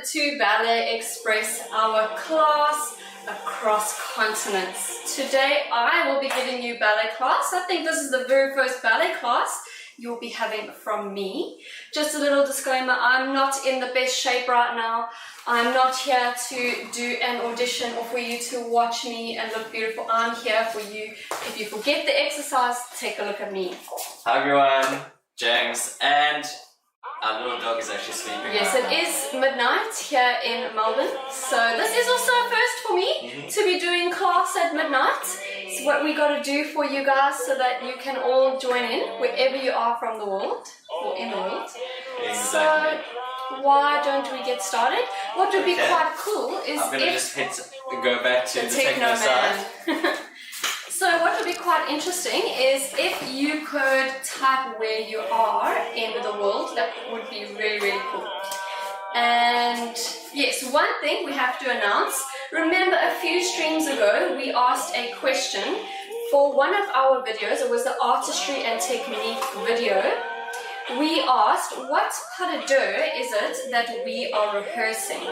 to Ballet Express, our class across continents. Today I will be giving you ballet class. I think this is the very first ballet class you'll be having from me. Just a little disclaimer, I'm not in the best shape right now. I'm not here to do an audition or for you to watch me and look beautiful. I'm here for you. If you forget the exercise, take a look at me. Hi everyone, James, and our little dog is actually sleeping. Yes, it is midnight here in Melbourne, so this is also a first for me to be doing class at midnight. It's what we got to do for you guys so that you can all join in wherever you are from the world or in the world. Exactly. So why don't we get started? What would be quite cool is I'm gonna just go back to the techno side. So what would be quite interesting is if you could type where you are in the world. That would be really, really cool. And yes, one thing we have to announce. Remember a few streams ago, we asked a question for one of our videos. It was the artistry and technique video. We asked, what pas de deux is it that we are rehearsing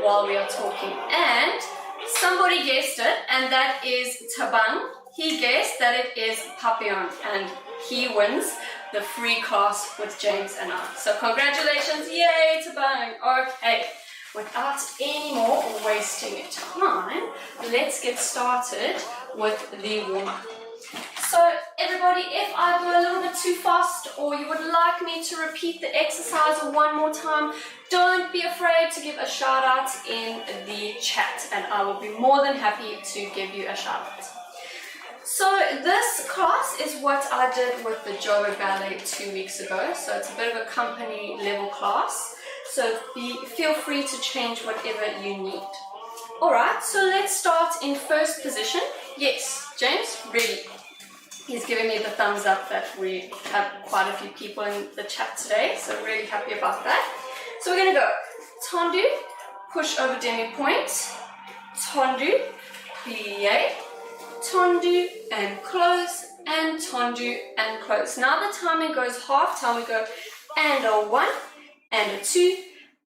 while we are talking? And somebody guessed it, and that is tabang. He guessed that it is papillon, and he wins the free class with James and I. So congratulations, yay tabang. Okay, without any more wasting time, let's get started with the warm-up. So everybody, if I go a little bit too fast or you would like me to repeat the exercise one more time, don't be afraid to give a shout out in the chat and I will be more than happy to give you a shout out. So this class is what I did with the Joburg Ballet 2 weeks ago. So it's a bit of a company level class. So feel free to change whatever you need. Alright, so let's start in first position. Yes, James, ready. He's giving me the thumbs up that we have quite a few people in the chat today, so really happy about that. So we're going to go tendu, push over demi-point, tendu, plie, tendu and close, and tendu and close. Now the timing goes half time. We go and a 1, and a 2,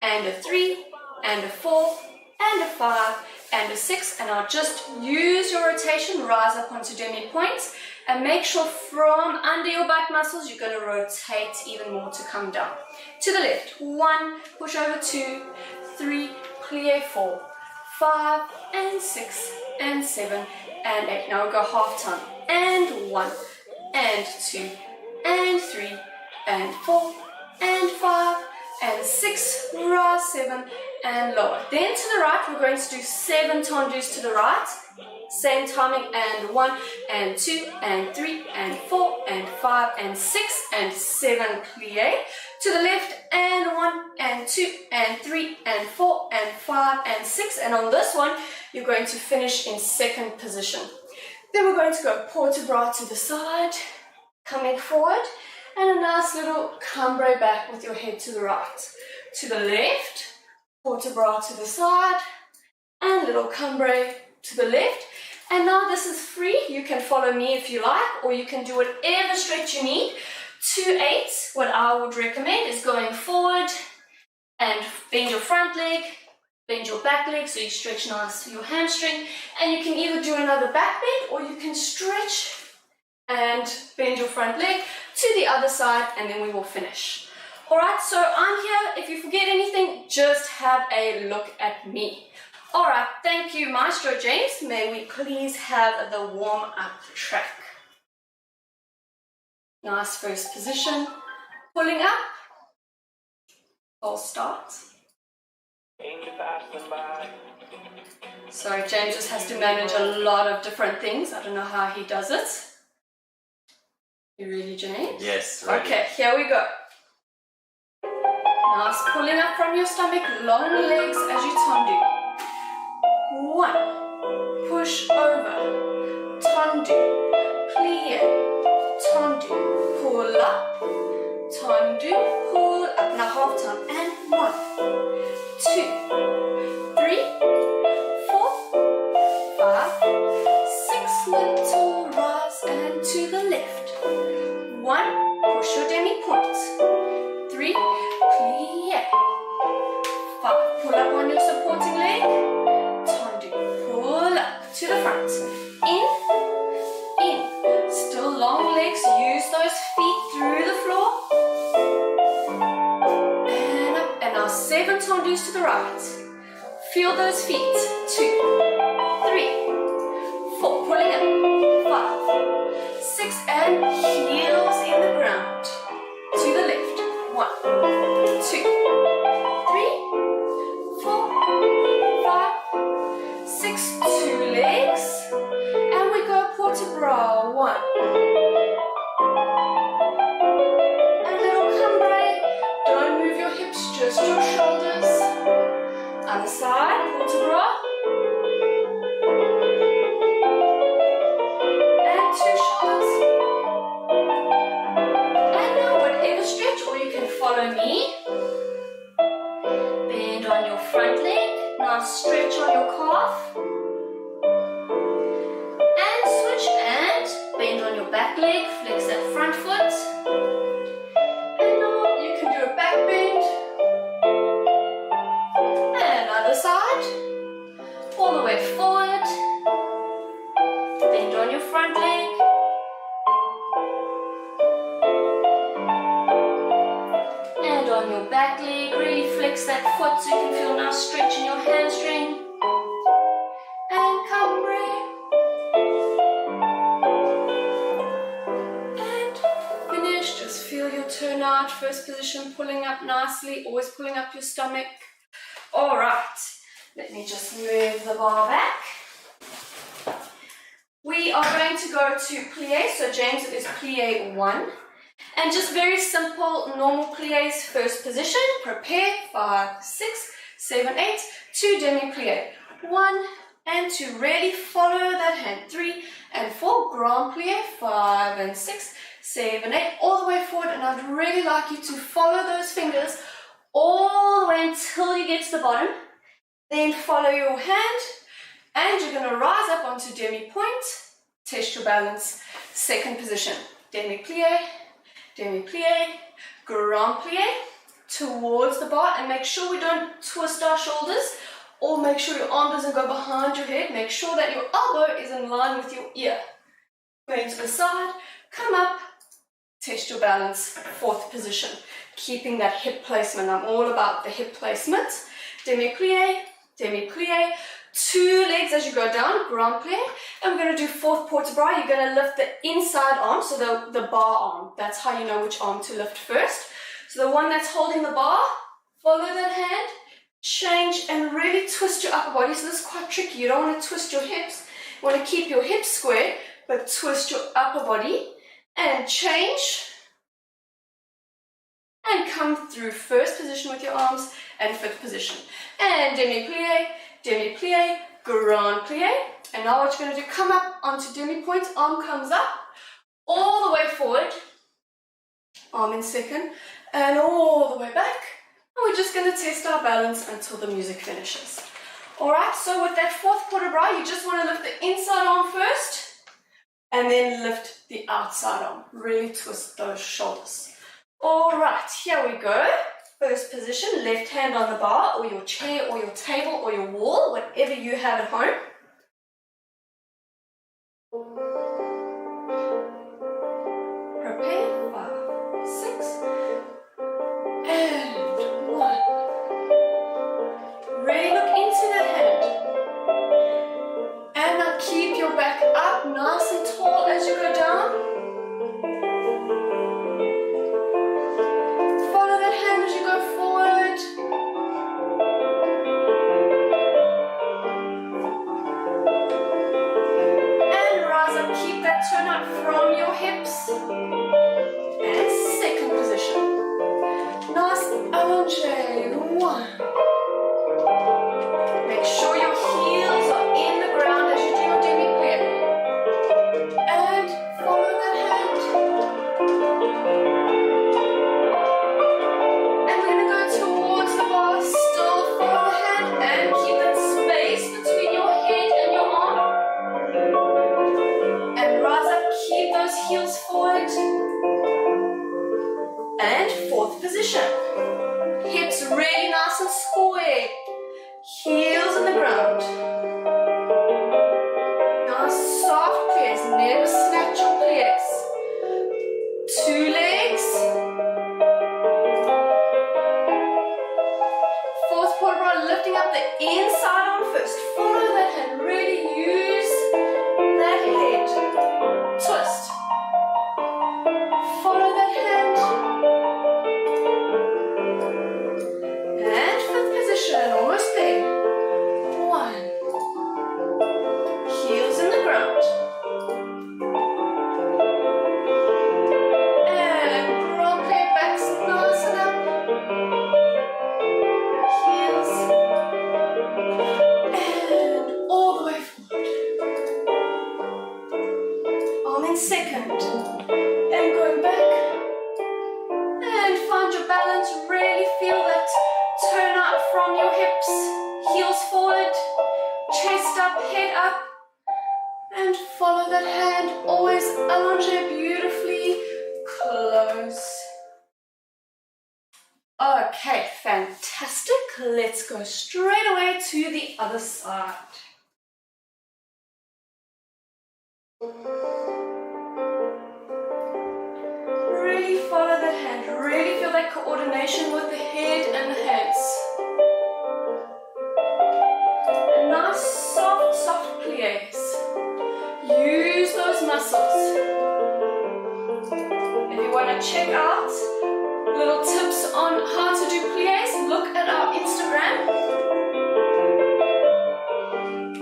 and a 3, and a 4, and a 5, and a 6, and I'll just use your rotation, rise up onto demi-point, and make sure from under your back muscles you're going to rotate even more to come down. To the left, 1, push over 2, 3, plie 4, 5, and 6, and 7, and 8. Now we'll go half time, and 1, and 2, and 3, and 4, and 5, and 6, rise 7, and lower. Then to the right, we're going to do 7 tendus to the right. Same timing, and 1, and 2, and 3, and 4, and 5, and 6, and 7 plie. To the left, and 1, and 2, and 3, and 4, and 5, and 6. And on this one, you're going to finish in second position. Then we're going to go port de bras to the side, coming forward, and a nice little cambre back with your head to the right. To the left, port de bras to the side, and little cambre to the left. And now this is free. You can follow me if you like, or you can do whatever stretch you need. 2-8, what I would recommend is going forward and bend your front leg, bend your back leg so you stretch nice to your hamstring. And you can either do another back bend or you can stretch and bend your front leg to the other side, and then we will finish. Alright, so I'm here. If you forget anything, just have a look at me. Alright, thank you, Maestro James. May we please have the warm-up track. Nice first position. Pulling up. False start. Sorry, James just has to manage a lot of different things. I don't know how he does it. You ready, James? Yes, ready. Okay, here we go. Nice pulling up from your stomach, long legs as you tendu. 1, push over, tendu, plie, tendu, pull up, tendu, pull up. Now half time, and 1, 2, 3, 4, 5, 6, little rise, and to the left. 1, push your demi-point, 3, plie, 5, pull up 7 tendus to the right. Feel those feet. 2, 3, 4, pulling up. 5, 6, and heels in the ground. To the left. 1, 2, 3, 4, 5, 6, 2 legs. And we go port de bras. 1. Just your shoulders. Other side, port de bras. And 2 shoulders. And now whatever stretch, or you can follow me. Bend on your front leg. Now stretch on your calf. And switch and bend on your back leg. Flex that front foot. And now you can do a back bend. Side, all the way forward, bend on your front leg, and on your back leg, really flex that foot so you can feel now stretching your hamstring, and cambre, and finish. Just feel your turn out, first position, pulling up nicely, always pulling up your stomach. All right, let me just move the bar back. We are going to go to plie, so James is plie 1. And just very simple, normal plies, first position, prepare, 5, 6, 7, 8, 2 demi-plie, 1 and 2, really follow that hand, 3 and 4, grand plie, 5 and 6, 7, 8, all the way forward, and I'd really like you to follow those fingers all the way until you get to the bottom. Then follow your hand and you're going to rise up onto demi-point, test your balance, second position, demi-plie, demi-plie, grand plie, towards the bar, and make sure we don't twist our shoulders or make sure your arm doesn't go behind your head. Make sure that your elbow is in line with your ear. Going to the side, come up, test your balance, fourth position. Keeping that hip placement. I'm all about the hip placement. Demi-plie, demi-plie, 2 legs as you go down, grand plie, and we're going to do fourth port de bras. You're going to lift the inside arm, so the bar arm. That's how you know which arm to lift first. So the one that's holding the bar, follow that hand, change and really twist your upper body. So this is quite tricky. You don't want to twist your hips. You want to keep your hips square, but twist your upper body and change. And come through first position with your arms and fifth position. And demi-plie, demi-plie, grand plie. And now what you're going to do, come up onto demi-point, arm comes up, all the way forward, arm in second, and all the way back. And we're just going to test our balance until the music finishes. Alright, so with that fourth port de bras, you just want to lift the inside arm first, and then lift the outside arm. Really twist those shoulders. Alright, here we go. First position, left hand on the bar or your chair or your table or your wall, whatever you have at home. Prepare, 5, 6, and 1. Really look into the hand. And now keep your back up nice and tall as you go down. Turn out from your hips. And second position. Nice allonge. 1. Make sure your heels are in the ground as you do your demi-plie. And follow that hand. And we're going to go towards the bar. Still follow the hand and keep that space between your head and your arm. And rise up, keep those heels forward. And fourth position. Hips really nice and square. Heels in the ground. Nice soft plies, never snatch your plies. 2 legs. head up, and follow that hand. Always allonge beautifully, close. Okay, fantastic. Let's go straight away to the other side. Really follow that hand. Really feel that coordination with the head and the hands. And nice, soft, soft pliés. Use those muscles. If you want to check out little tips on how to do pliés, look at our Instagram.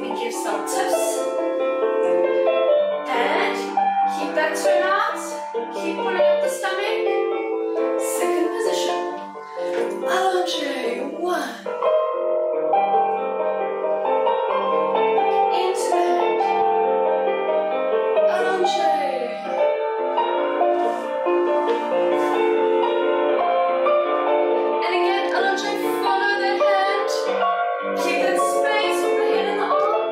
We give some tips. And keep that turn out. Keep pulling up the stomach. Second position. Allonge. 1. Into the hand. Allonge. And again, allonge. Follow that hand. Keep that space with the head and the arm.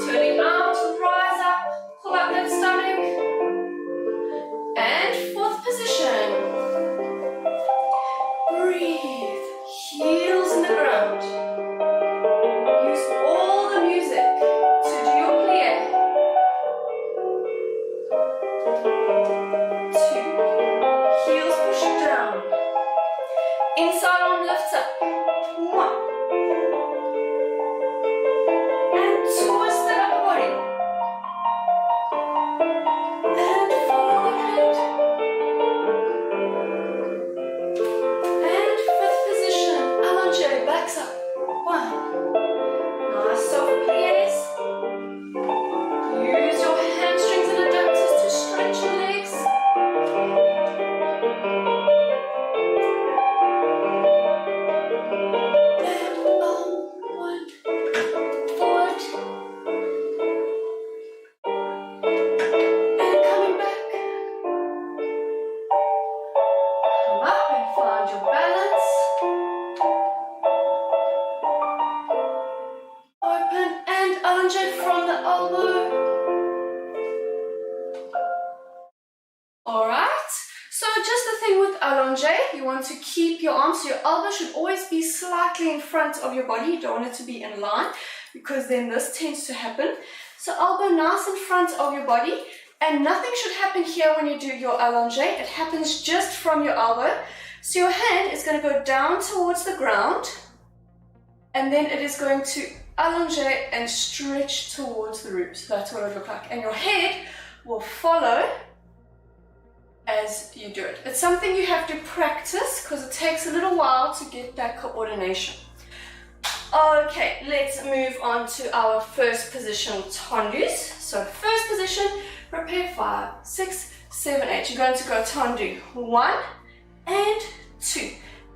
Turning out, rise up, pull up that stomach. And fourth position. Breathe. Heels in the ground. Use all the music to do your plié. 2. Heels pushing down. Inside arm lifts up. 1. And twist that upper body. And follow the hand. And fifth position, allonge, backs up. 1. Nice soft pliés. Use your hamstrings and adductors to stretch your legs. And 1. Forward. And coming back. Come up and find your balance. Open and allonge from the elbow. Alright, so just the thing with allonge, you want to keep your arms, so your elbow should always be slightly in front of your body. You don't want it to be in line because then this tends to happen. So elbow nice in front of your body, and nothing should happen here when you do your allonge. It happens just from your elbow. So your hand is going to go down towards the ground, and then it is going to allonge and stretch towards the ribs. That's what it will look like. And your head will follow as you do it. It's something you have to practice because it takes a little while to get that coordination. Okay, let's move on to our first position, tendus. So first position, repeat 5, 6, 7, 8. You're going to go tendu. 1 and 2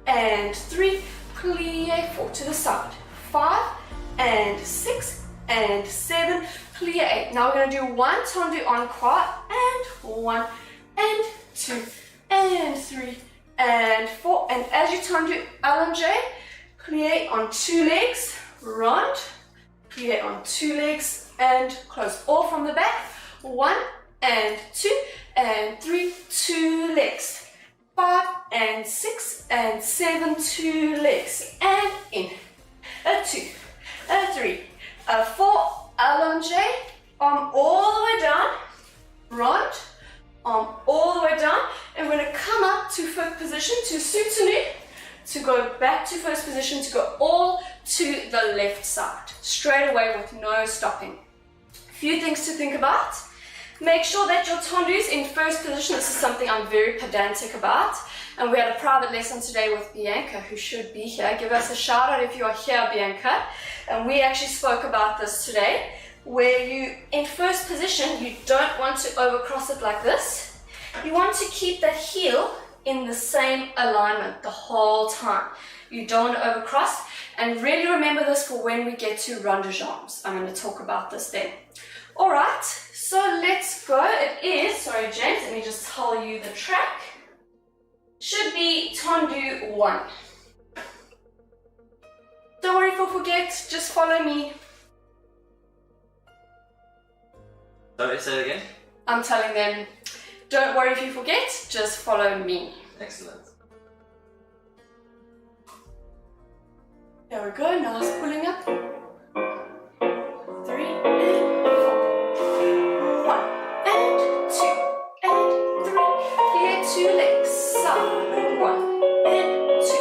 and 3, plie 4 to the side. 5 and 6 and 7, plie 8. Now we're going to do 1 tendu encore and 1 and 2 and 3 and 4. And as you tendu allonge, plie on 2 legs, round, plie on 2 legs and close. All from the back. 1 and 2 and 3, 2 legs. 5 and 6 and 7, 2 legs. And in. A 2, a 3, a 4, allonge, arm all the way down, round, arm all the way down, and we're going to come up to fifth position, to soutenu, to go back to first position, to go all to the left side, straight away with no stopping. A few things to think about. Make sure that your tendus in first position. This is something I'm very pedantic about. And we had a private lesson today with Bianca, who should be here. Give us a shout out if you are here, Bianca. And we actually spoke about this today, where you, in first position, you don't want to overcross it like this. You want to keep that heel in the same alignment the whole time. You don't want to overcross. And really remember this for when we get to rond de jambes. I'm going to talk about this then. All right, so let's go. It is, sorry James, let me just tell you the track. Should be tendu 1. So don't worry if you forget, just follow me. Sorry, say it again. I'm telling them, don't worry if you forget, just follow me. Excellent. There we go, now it's pulling up. 3 and 4. 1 and 2 and 3. Clear 2 legs. Side. 1 and 2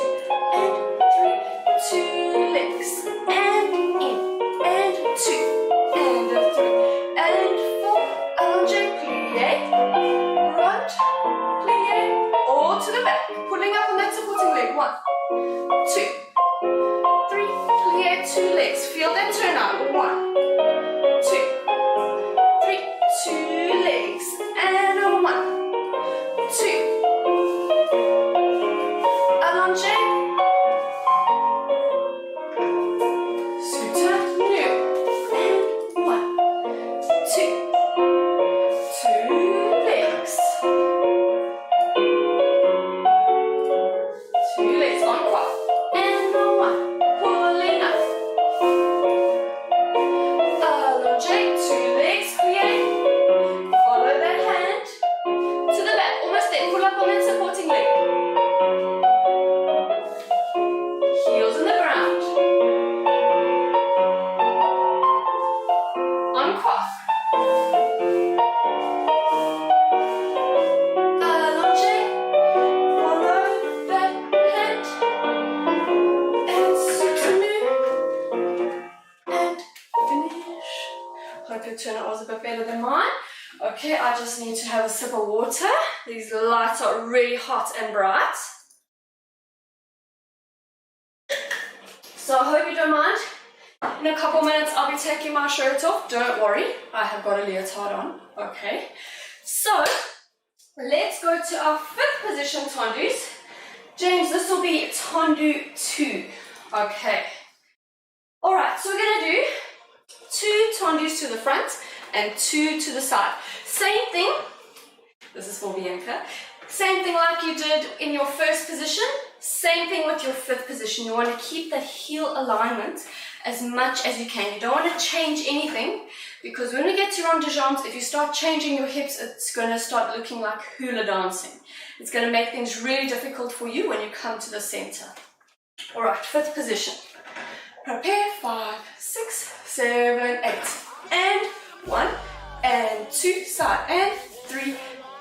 and 3. 2 legs. And in. And 2 and 3 and 4. Allongé, plie. Right. Plie. All to the back. Pulling up on that supporting leg. 1, 2. 3, clear 2 legs, feel that turn out, 1, 2, 3, 2 legs, and 1, 2, allongé, soutenu, and 1, 2, 2 legs, 2 legs, encore, and 1. Pulling up. Allongé, 2 legs, plie. Follow that hand to the back. Almost there. Pull up on that supporting leg. Heels in the ground. Encore. Allongé. Follow that hand. And soutenu. And finish. Hope your turnout was a bit better than mine. Okay, I just need to have a sip of water. These lights are really hot and bright. So I hope you don't mind. In a couple minutes I'll be taking my shirt off. Don't worry, I have got a leotard on. Okay, so let's go to our 5th position tendus. James, this will be tendu 2. Okay. Alright, so we're going to do 2 tendus to the front and 2 to the side. Same thing, this is for Bianca, same thing like you did in your 1st position, same thing with your 5th position. You want to keep that heel alignment as much as you can. You don't want to change anything, because when we get to rond de jambes, if you start changing your hips, it's going to start looking like hula dancing. It's going to make things really difficult for you when you come to the center. Alright, 5th position. Prepare, 5, 6, 7, 8, and 1, and 2, side, and 3,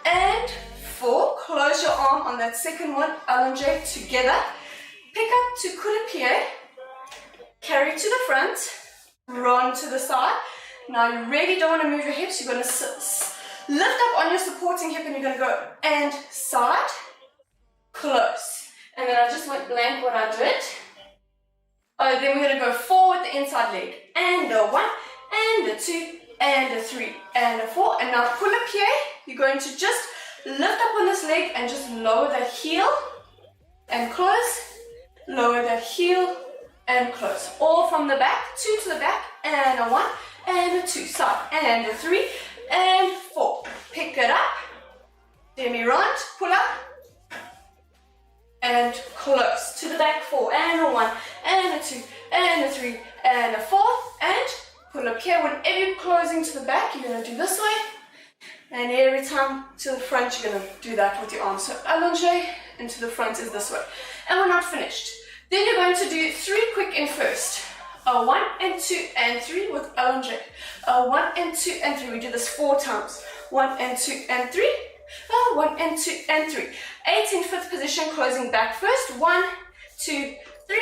and 4. Close your arm on that second one, allongé together. Pick up to coude-pied, carry to the front, run to the side. Now you really don't want to move your hips. You're going to lift up on your supporting hip and you're going to go and side, close. And then I just went blank what I did. Oh, then we're going to go 4 with the inside leg. And a 1, and a 2, and a 3, and a 4. And now pull up here. You're going to just lift up on this leg and just lower that heel and close. Lower that heel and close. All from the back. 2 to the back, and a 1, and a 2. Side, and a 3, and 4. Pick it up. Demi-rond. Pull up. And close to the back, 4 and a 1 and a 2 and a 3 and a 4, and pull up here. Whenever you're closing to the back, you're going to do this way, and every time to the front you're going to do that with your arms. So allongé and to the front is this way, and we're not finished. Then you're going to do 3 quick in first, a 1 and 2 and 3 with allongé, a 1 and 2 and 3. We do this 4 times, 1 and 2 and 3. 1 and 2 and 3. 8 in 5th position, closing back first. 1, 2, 3,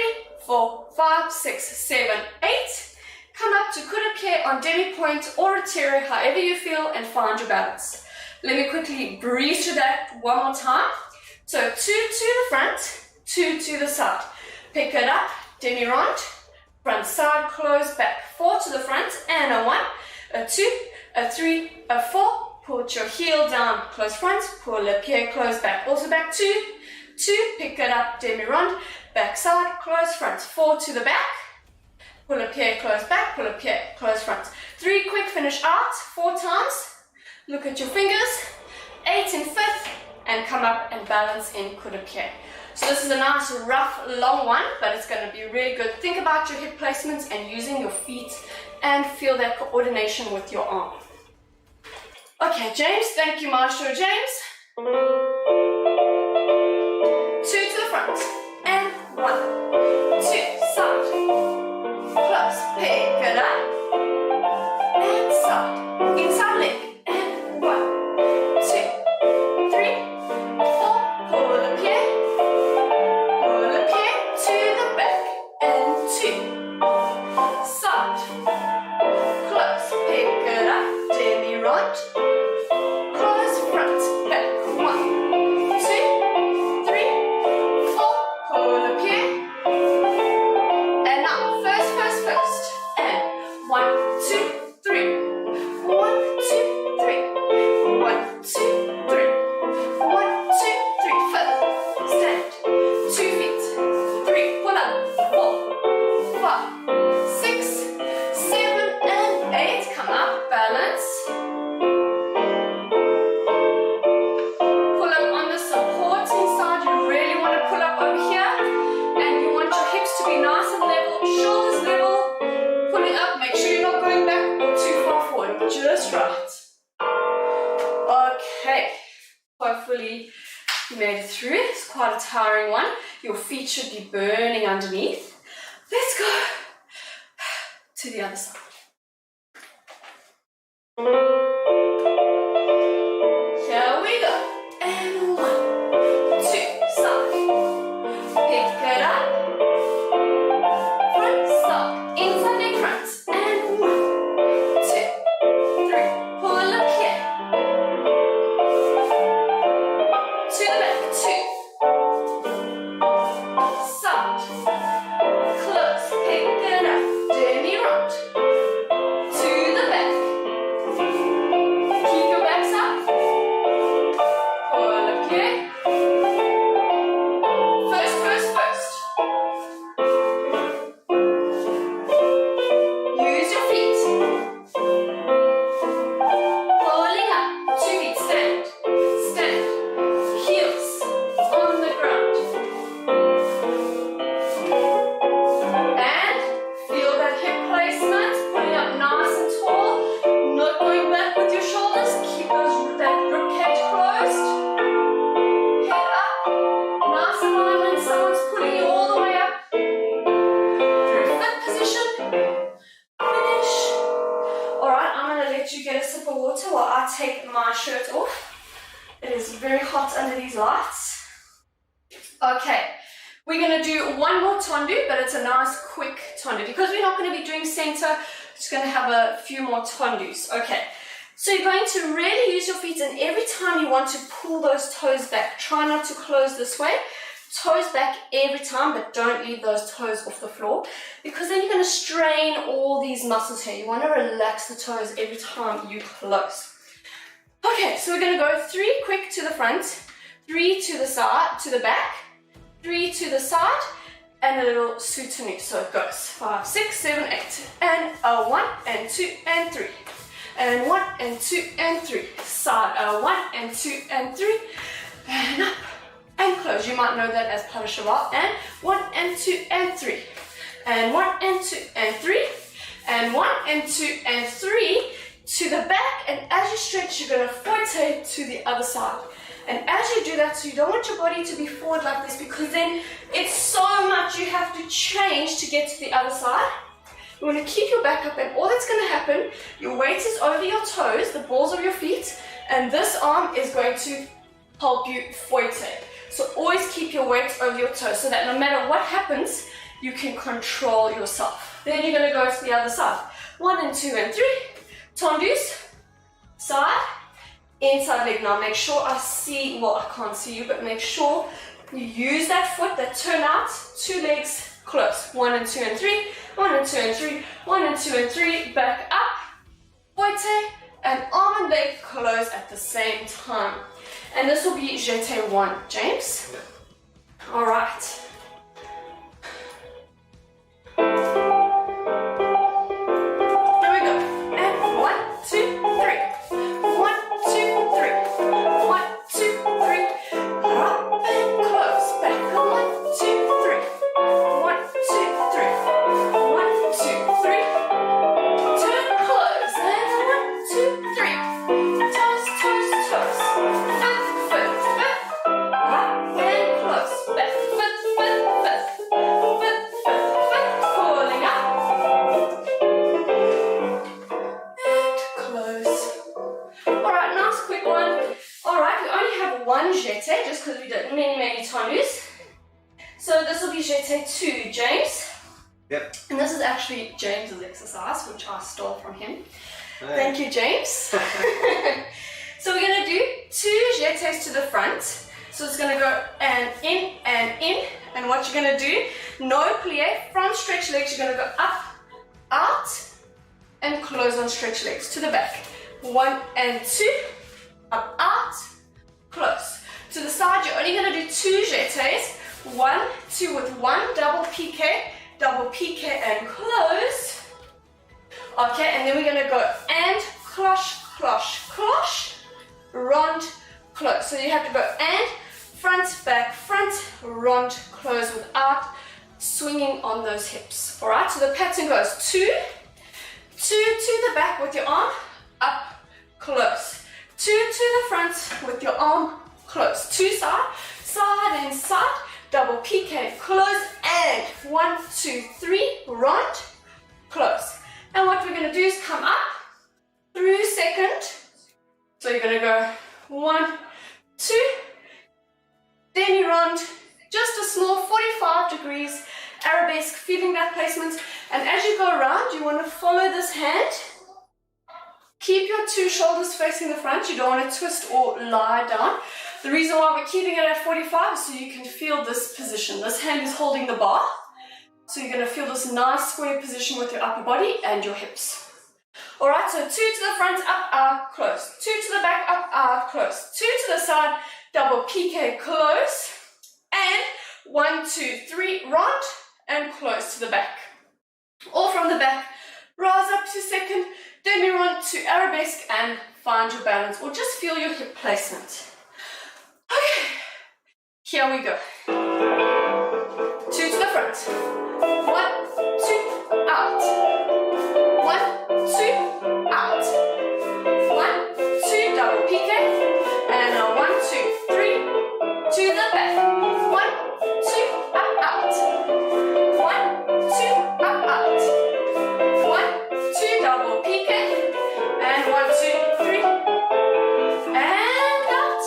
4, 5, 6, 7, 8. Come up to coude-pied on demi-point or retire, however you feel, and find your balance. Let me quickly breathe through that one more time. So 2 to the front, 2 to the side. Pick it up, demi-rond, front side, close back. 4 to the front, and a 1, a 2, a 3, a 4. Put your heel down, close front, pull up here, close back. Also back 2, 2, pick it up, demi-rond, back side, close front. 4 to the back, pull up here, close back, pull up here, close front. 3 quick, finish out, 4 times. Look at your fingers. 8 in 5th, and come up and balance in coup de pied. So this is a nice rough long one, but it's going to be really good. Think about your hip placements and using your feet and feel that coordination with your arm. Okay, James, thank you, Maestro James. 2 to the front, and 1, 2, side, close, pick it up, and side, inside leg, and 1, 2, 3, 4, pull the pied, to the back, and 2, side, close, pick it up, demi-rond, close, front, back, 1, 2, 3, 4, pull the pied, and now, first, and 1, 2, 3, 1, 2, 3, 1, 2, 3, 1, 2, 3, fifth, stand, 2 feet, 3, pull up, 4, 5, 6, 7, and 8, come up, balance, pull up on the supporting side, you really want to pull up over here, and you want your hips to be nice and level, shoulders level, pulling up, make sure you're not going back or too far forward, just right. Okay, hopefully you made it through. It's quite a tiring one. Your feet should be burning underneath. Let's go to the other side. Here we go. And 1, 2, side. Pick it up. Front, side. Inside leg front. And 1, 2, 3. Pull up here. To the back. 2. Side. Close. Pick it up. Demi-rond. To the back. Keep your backs up. Pull up here. First. Use your feet. Pulling up. 2 feet. Stand. Heels on the ground. And feel that hip placement. Pulling up nice and tall. Not going back with your shoulders. Keep that rib cage closed. Head up. Nice alignment. Someone's pulling you all the way up. Through fifth position. Finish. Alright, I'm going to let you get a sip of water while I take my shirt off. It is very hot under these lights. Okay, we're going to do one more tendu, but it's a nice quick tendu. Because we're not going to be doing center, just going to have a few more tendus. Okay, so you're going to really use your feet, and every time you want to pull those toes back, try not to close this way. Toes back every time, but don't leave those toes off the floor, because then you're going to strain all these muscles here. You want to relax the toes every time you close. Okay, so we're going to go 3 quick to the front, 3 to the side, to the back, 3 to the side, and a little soutenu. So it goes 5, 6, 7, 8, and 1, and 2, and 3, and 1, and 2, and 3, side, 1, and 2, and 3, and up, and close. You might know that as pas de cheval, and 1, and 2, and 3, and 1, and 2, and 3, and 1, and 2, and 3, to the back, and as you stretch, you're going to rotate to the other side. And as you do that, so you don't want your body to be forward like this, because then it's so much you have to change to get to the other side. You want to keep your back up, and all that's going to happen, your weight is over your toes, the balls of your feet, and this arm is going to help you fouette. So always keep your weight over your toes, so that no matter what happens, you can control yourself. Then you're going to go to the other side. 1, and 2, and 3. Tendus, side, inside leg. Now make sure I see, well, I can't see you, but make sure you use that foot, that turn out, 2 legs close. 1, and 2, and 3, 1, and 2, and 3, 1, and 2, and 3, back up, fouette, and arm and leg close at the same time. And this will be jeté 1, James. Yeah. All right. that many times. So this will be jeté 2, James. Yep. And this is actually James's exercise, which I stole from him. Hey. Thank you, James. So we're going to do 2 jetés to the front. So it's going to go and in. And what you're going to do, no plie, from stretch legs, you're going to go up, out, and close on stretch legs to the back. 1 and 2, up, out, close. To the side, you're only going to do 2 jetés. 1, 2 with 1, double piqué and close. Okay, and then we're going to go and cloche, cloche, cloche, rond, close. So you have to go and front, back, front, rond, close without swinging on those hips. All right, so the pattern goes 2 to the back with your arm, up, close. 2 to the front with your arm, close. 2 side, side and side, double piqué, close, and 1, 2, 3, rond, close. And what we're going to do is come up through second. So you're going to go 1, 2, demi-rond, just a small 45 degrees, arabesque, feeling that placement. And as you go around, you want to follow this hand. Keep your 2 shoulders facing the front. You don't want to twist or lie down. The reason why we're keeping it at 45 is so you can feel this position. This hand is holding the bar. So you're going to feel this nice square position with your upper body and your hips. Alright, so 2 to the front, up, out, close. 2 to the back, up, out, close. 2 to the side, double piqué, close. And 1, 2, 3, rond, and close to the back. Or from the back, rise up to second, demi-rond to arabesque, and find your balance, or just feel your hip placement. Okay, here we go. 2 to the front. 1, 2, out. 1, 2, out. 1, 2, double piqué. And a 1, 2, 3, to the back. 1, 2, up, out. 1, 2, up, out. 1, 2, double piqué. And 1, 2, 3. And out.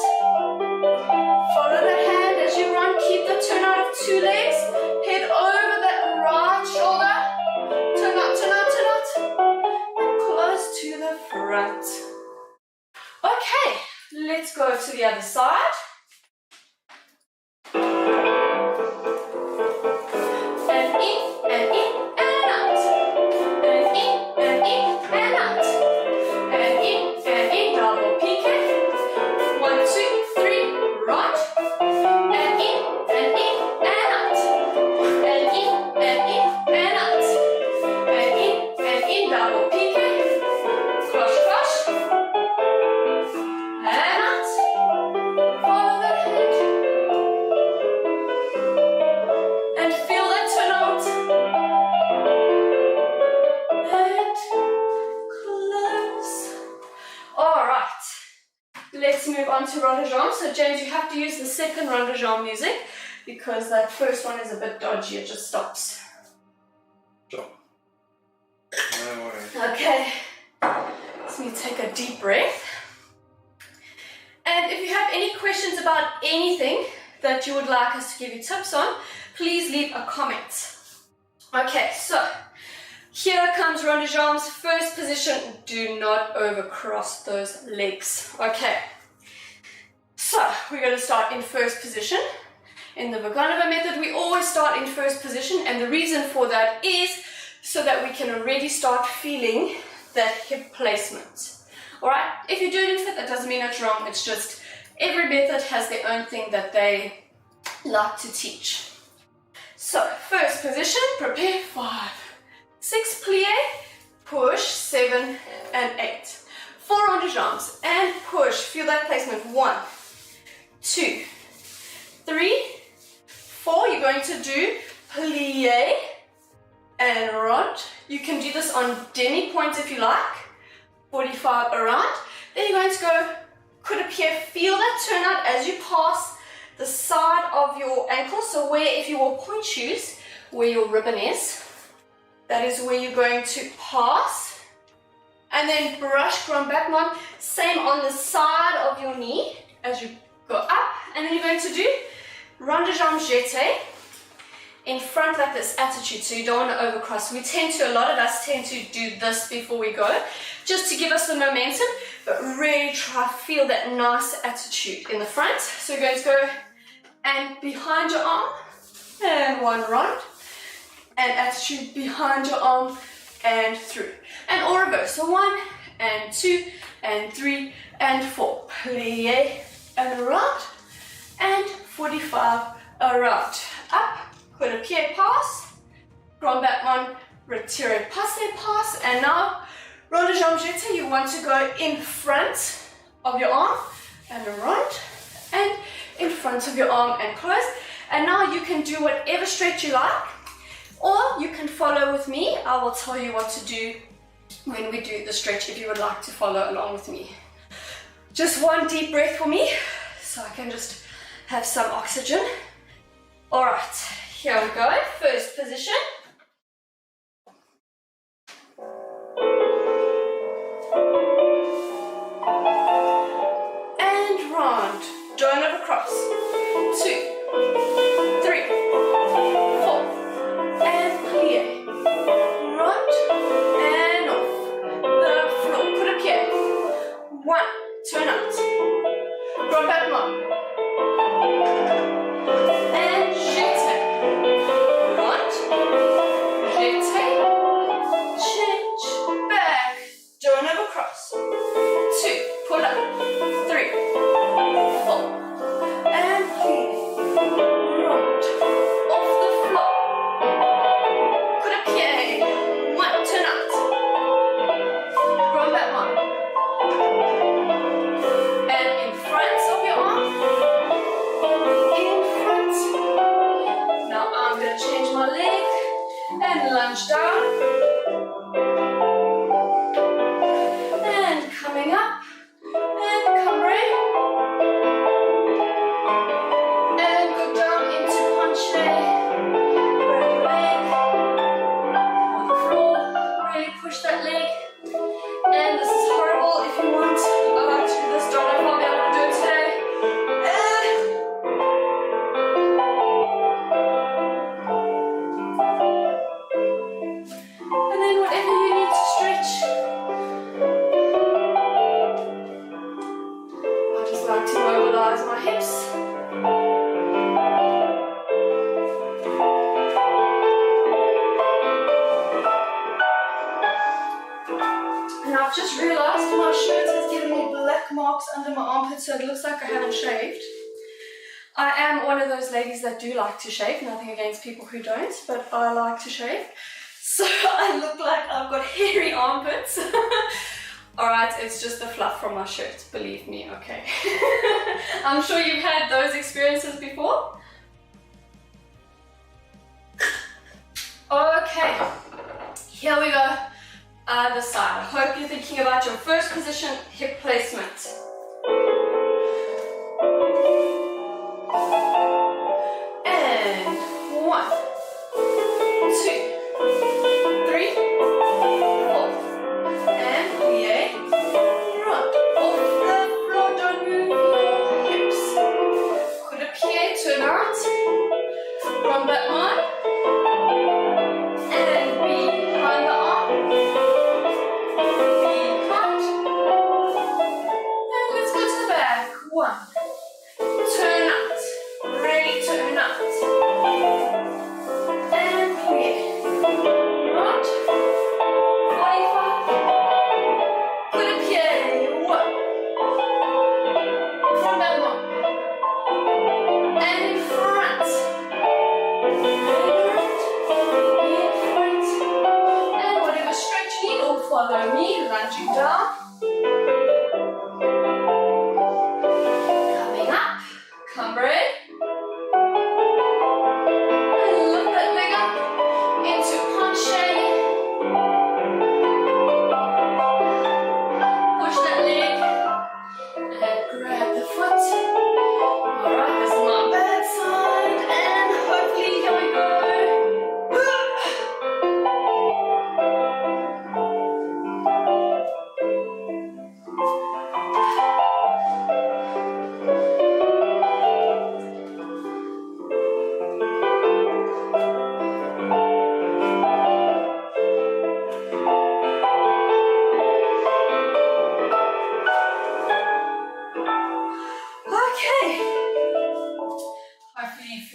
Follow the hand as you run. Keep the turn out of 2 legs. Head over that right shoulder. Turn out, turn out, turn out. And close to the front. Okay, let's go to the other side. And in, out. And in, and out. And in, double piqué. 1, 2, 3, right. And in, and out. And in, out. And in, double piqué. Cloche, cloche. And out. Follow the hand. And feel that turn out. And close. Alright. Let's move on to rond de jambe. So James, you have to use the second rond de jambe music because that first one is a bit dodgy, it just stops. Sure. No worries. Okay, let me take a deep breath. And if you have any questions about anything that you would like us to give you tips on, please leave a comment. Okay, so here comes rond de jambe's first position. Do not overcross those legs. Okay, so we're going to start in first position. In the Vaganova method, we always start in first position, and the reason for that is so that we can already start feeling that hip placement. Alright, if you do it in fit, that doesn't mean it's wrong, it's just every method has their own thing that they like to teach. So, first position, prepare, 5, 6 plie, push, 7 and 8. 4 rond de jambes, and push, feel that placement, 1, 2, 3, 4, you're going to do plie and rond. You can do this on demi points if you like, 45 around. Then you're going to go coup de pied, feel that turn out as you pass the side of your ankle. So where, if you wore point shoes, where your ribbon is, that is where you're going to pass. And then brush grand battement, same on the side of your knee as you go up, and then you're going to do rond de jambe jeté in front like this attitude, so you don't want to overcross. We tend to, a lot of us tend to do this before we go, just to give us the momentum, but really try to feel that nice attitude in the front. So you're going to go and behind your arm, and one rond, and attitude behind your arm, and through. And all reverse, so 1, and 2, and 3, and 4. Plie, and around, and 45 around. Up, coup de pied pass, grand battement, retire passe pass, and now rond de jambe jeté, you want to go in front of your arm, and around, and in front of your arm, and close. And now you can do whatever stretch you like, or you can follow with me. I will tell you what to do when we do the stretch if you would like to follow along with me. Just one deep breath for me, so I can just have some oxygen. All right, here we go, first position. And round, don't overcross. 2, 3, 4, and plie. Round, and off the floor, coup de pied. 1, turn out. Grand battement. And jeté. Round, jeté, change, back, don't overcross. 2, pull up. 3, 4, and plie. Round, off the floor. Coup de pied. 1, turn out. Grand battement. And in front of your arm. In front. Now I'm going to change my leg and lunge down. And coming up. And covering. And go down into penché. Grab your leg on the floor. Really push that leg. And this is horrible. If you want, I like to do this. Don't know if I'll be able to do it today. And then whatever you need to stretch. I just like to mobilize my hips. And I've just realized my shirt has given me black marks under my armpits, so it looks like I haven't shaved. I am one of those ladies that do like to shave, nothing against people who don't, but I like to shave. So I look like I've got hairy armpits. Alright, it's just the fluff from my shirt, believe me, okay. I'm sure you've had those experiences before. Okay, here we go. Other side. I hope you're thinking about your first position, hip placement. And 1, 2, 3, 4, and plie. Round. Off the floor, don't move your hips. Coup de pied, turn out. Grand battement. And behind the arm. Behind. And let's go to the back. 1. Turn out. Really turn out. And plie. Round. 45. Coup de pied. 1. Grand battement. And in front. And whatever stretch you need, or follow me, lunging down. Coming up, cumbre. And lift that leg up into penché. Push that leg and grab the foot. Alright, this is my bad side, and hopefully here we go.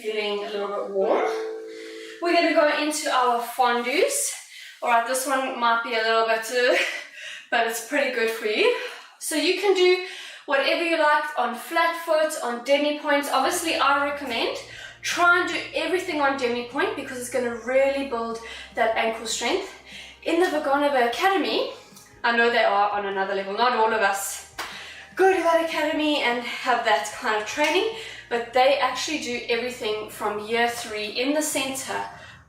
feeling a little bit warm. We're going to go into our fondues. Alright, this one might be a little bit, but it's pretty good for you. So you can do whatever you like on flat foot, on demi-points. Obviously, I recommend try and do everything on demi-point because it's going to really build that ankle strength. In the Vaganova Academy, I know they are on another level. Not all of us go to that academy and have that kind of training, but they actually do everything from year 3 in the center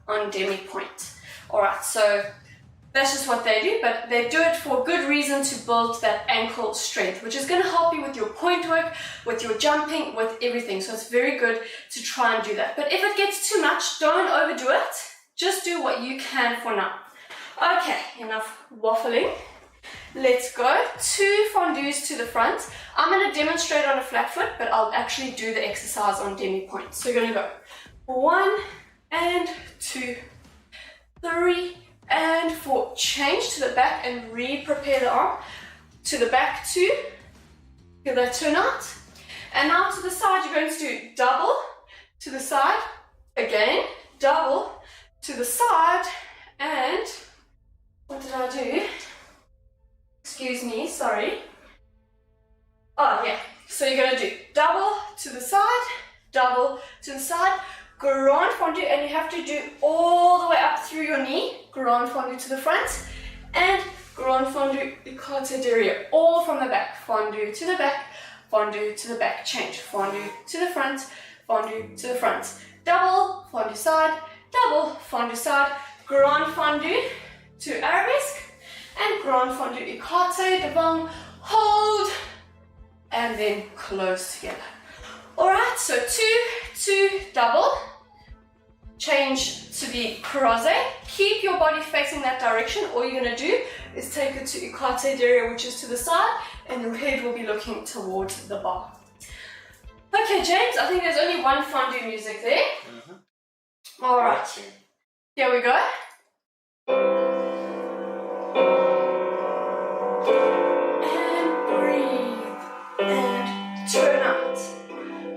on demi-point. Alright, so that's just what they do, but they do it for good reason to build that ankle strength, which is going to help you with your point work, with your jumping, with everything. So it's very good to try and do that. But if it gets too much, don't overdo it. Just do what you can for now. Okay, enough waffling. Let's go. 2 fondues to the front. I'm going to demonstrate on a flat foot, but I'll actually do the exercise on demi-point. So you're going to go 1 and 2, 3 and 4. Change to the back and re-prepare the arm. To the back 2. Feel that turn out. And now to the side, you're going to do double to the side. Again, double to the side. And what did I do? Excuse me, sorry. Oh yeah, so you're going to do double to the side, double to the side, grand fondue, and you have to do all the way up through your knee, grand fondue to the front, and grand fondue écarté derrière, all from the back, fondue to the back, fondue to the back, change, fondue to the front, fondue to the front, double, fondue side, double, fondue side, grand fondue to arabesque, and grand fondue écarté, devant, hold, and then close together. Alright, so 2, 2, double, change to the croisé, keep your body facing that direction. All you're going to do is take it to écarté derrière, which is to the side, and your head will be looking towards the bar. Okay, James, I think there's only one fondue music there. Alright, here we go. Turn out.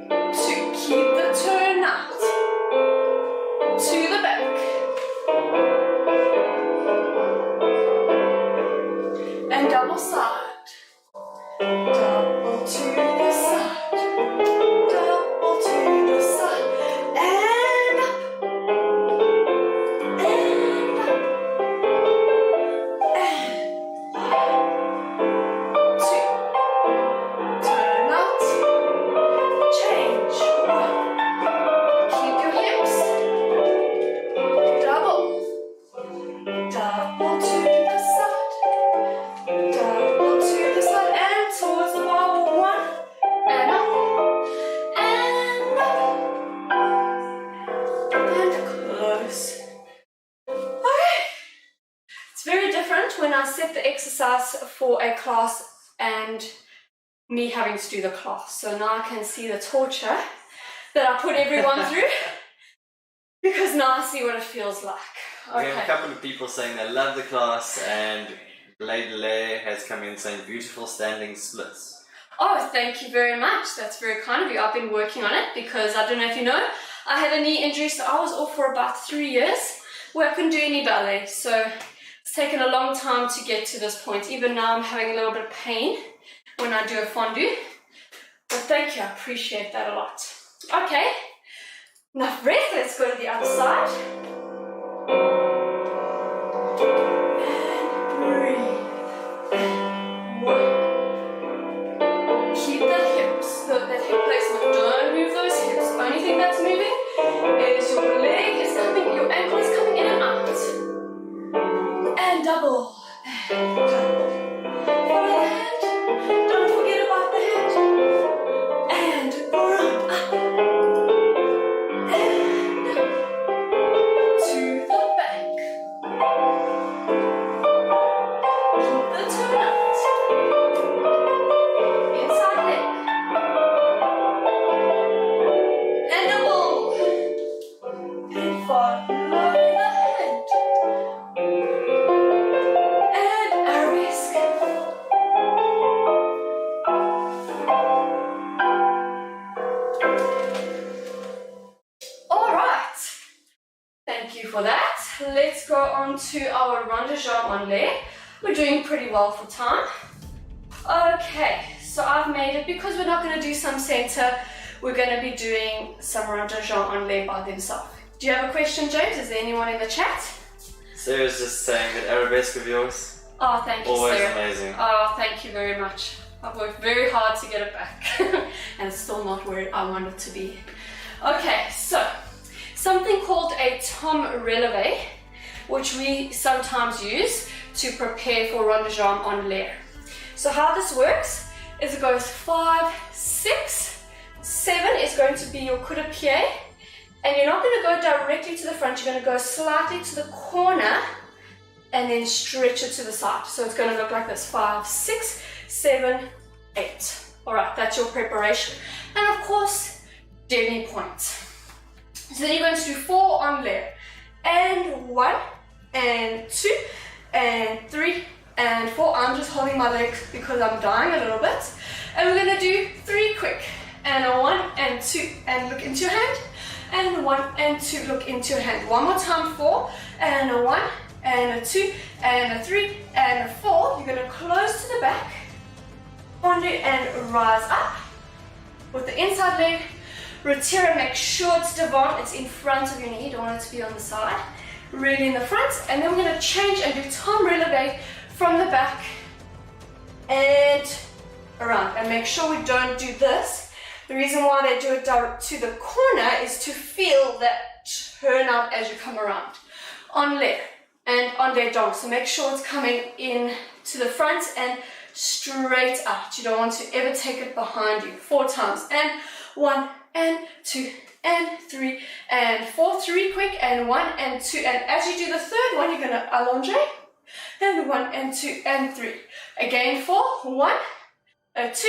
To keep the turn out. To the back. And double side. Double to the side. Double to the side. And up. And up. And up. 2. Turn out. Change. 1. Keep your hips. Double. Double to the side. Double to the side. And towards the wall. 1. And up. And up. And close. Okay. It's very different when I set the exercise for a class and me having to do the class. So now I can see the torture that I put everyone through because now I see what it feels like. Okay. We have a couple of people saying they love the class, and Ballet has come in saying beautiful standing splits. Oh, thank you very much. That's very kind of you. I've been working on it because I don't know if you know, I had a knee injury, so I was off for about 3 years where I couldn't do any ballet. So it's taken a long time to get to this point. Even now I'm having a little bit of pain when I do a fondue. But thank you, I appreciate that a lot. Okay, enough breath, let's go to the other side. And breathe. 1. Keep that hips, that hip placement, don't move those hips. Only thing that's moving is your leg is coming, your ankle is coming in and out. And double, and double. Follow the hand. Don't forget about the head. And run up. And up. you for that. Let's go on to our rond de jambe enlève. We're doing pretty well for time. Okay, so I've made it, because we're not going to do some center, we're going to be doing some rond de jambe enlève by themselves. Do you have a question, James? Is there anyone in the chat? Sarah's just saying that arabesque of yours. Oh, thank you, Always Sarah. amazing. Oh, thank you very much. I've worked very hard to get it back and it's still not where I want it to be. Okay, so something called a tombe releve, which we sometimes use to prepare for rond de jambe enlève. So how this works is it goes 5, 6, 7 is going to be your coup de pied, and you're not going to go directly to the front, you're going to go slightly to the corner and then stretch it to the side. So it's going to look like this: 5, 6, 7, 8. Alright, that's your preparation. And of course, demi point. So then you're going to do 4 enlève. And 1, and 2, and 3, and 4. I'm just holding my legs because I'm dying a little bit. And we're going to do 3 quick. And a 1, and 2, and look into your hand. And 1, and 2, look into your hand. One more time, 4, and a 1, and a 2, and a 3, and a 4. You're going to close to the back, fondu, and rise up with the inside leg. Retire, make sure it's devant, it's in front of your knee, you don't want it to be on the side, really in the front. And then we're going to change and do tombe releve from the back and around. And make sure we don't do this. The reason why they do it direct to the corner is to feel that turn out as you come around. Enlève and enlève donc. So make sure it's coming in to the front and straight out. You don't want to ever take it behind you. 4 times. And 1, and 2, and 3, and 4. 3 quick, and 1, and 2. And as you do the third one, you're going to allonger. And 1, and 2, and 3. Again, 4. 1, a 2,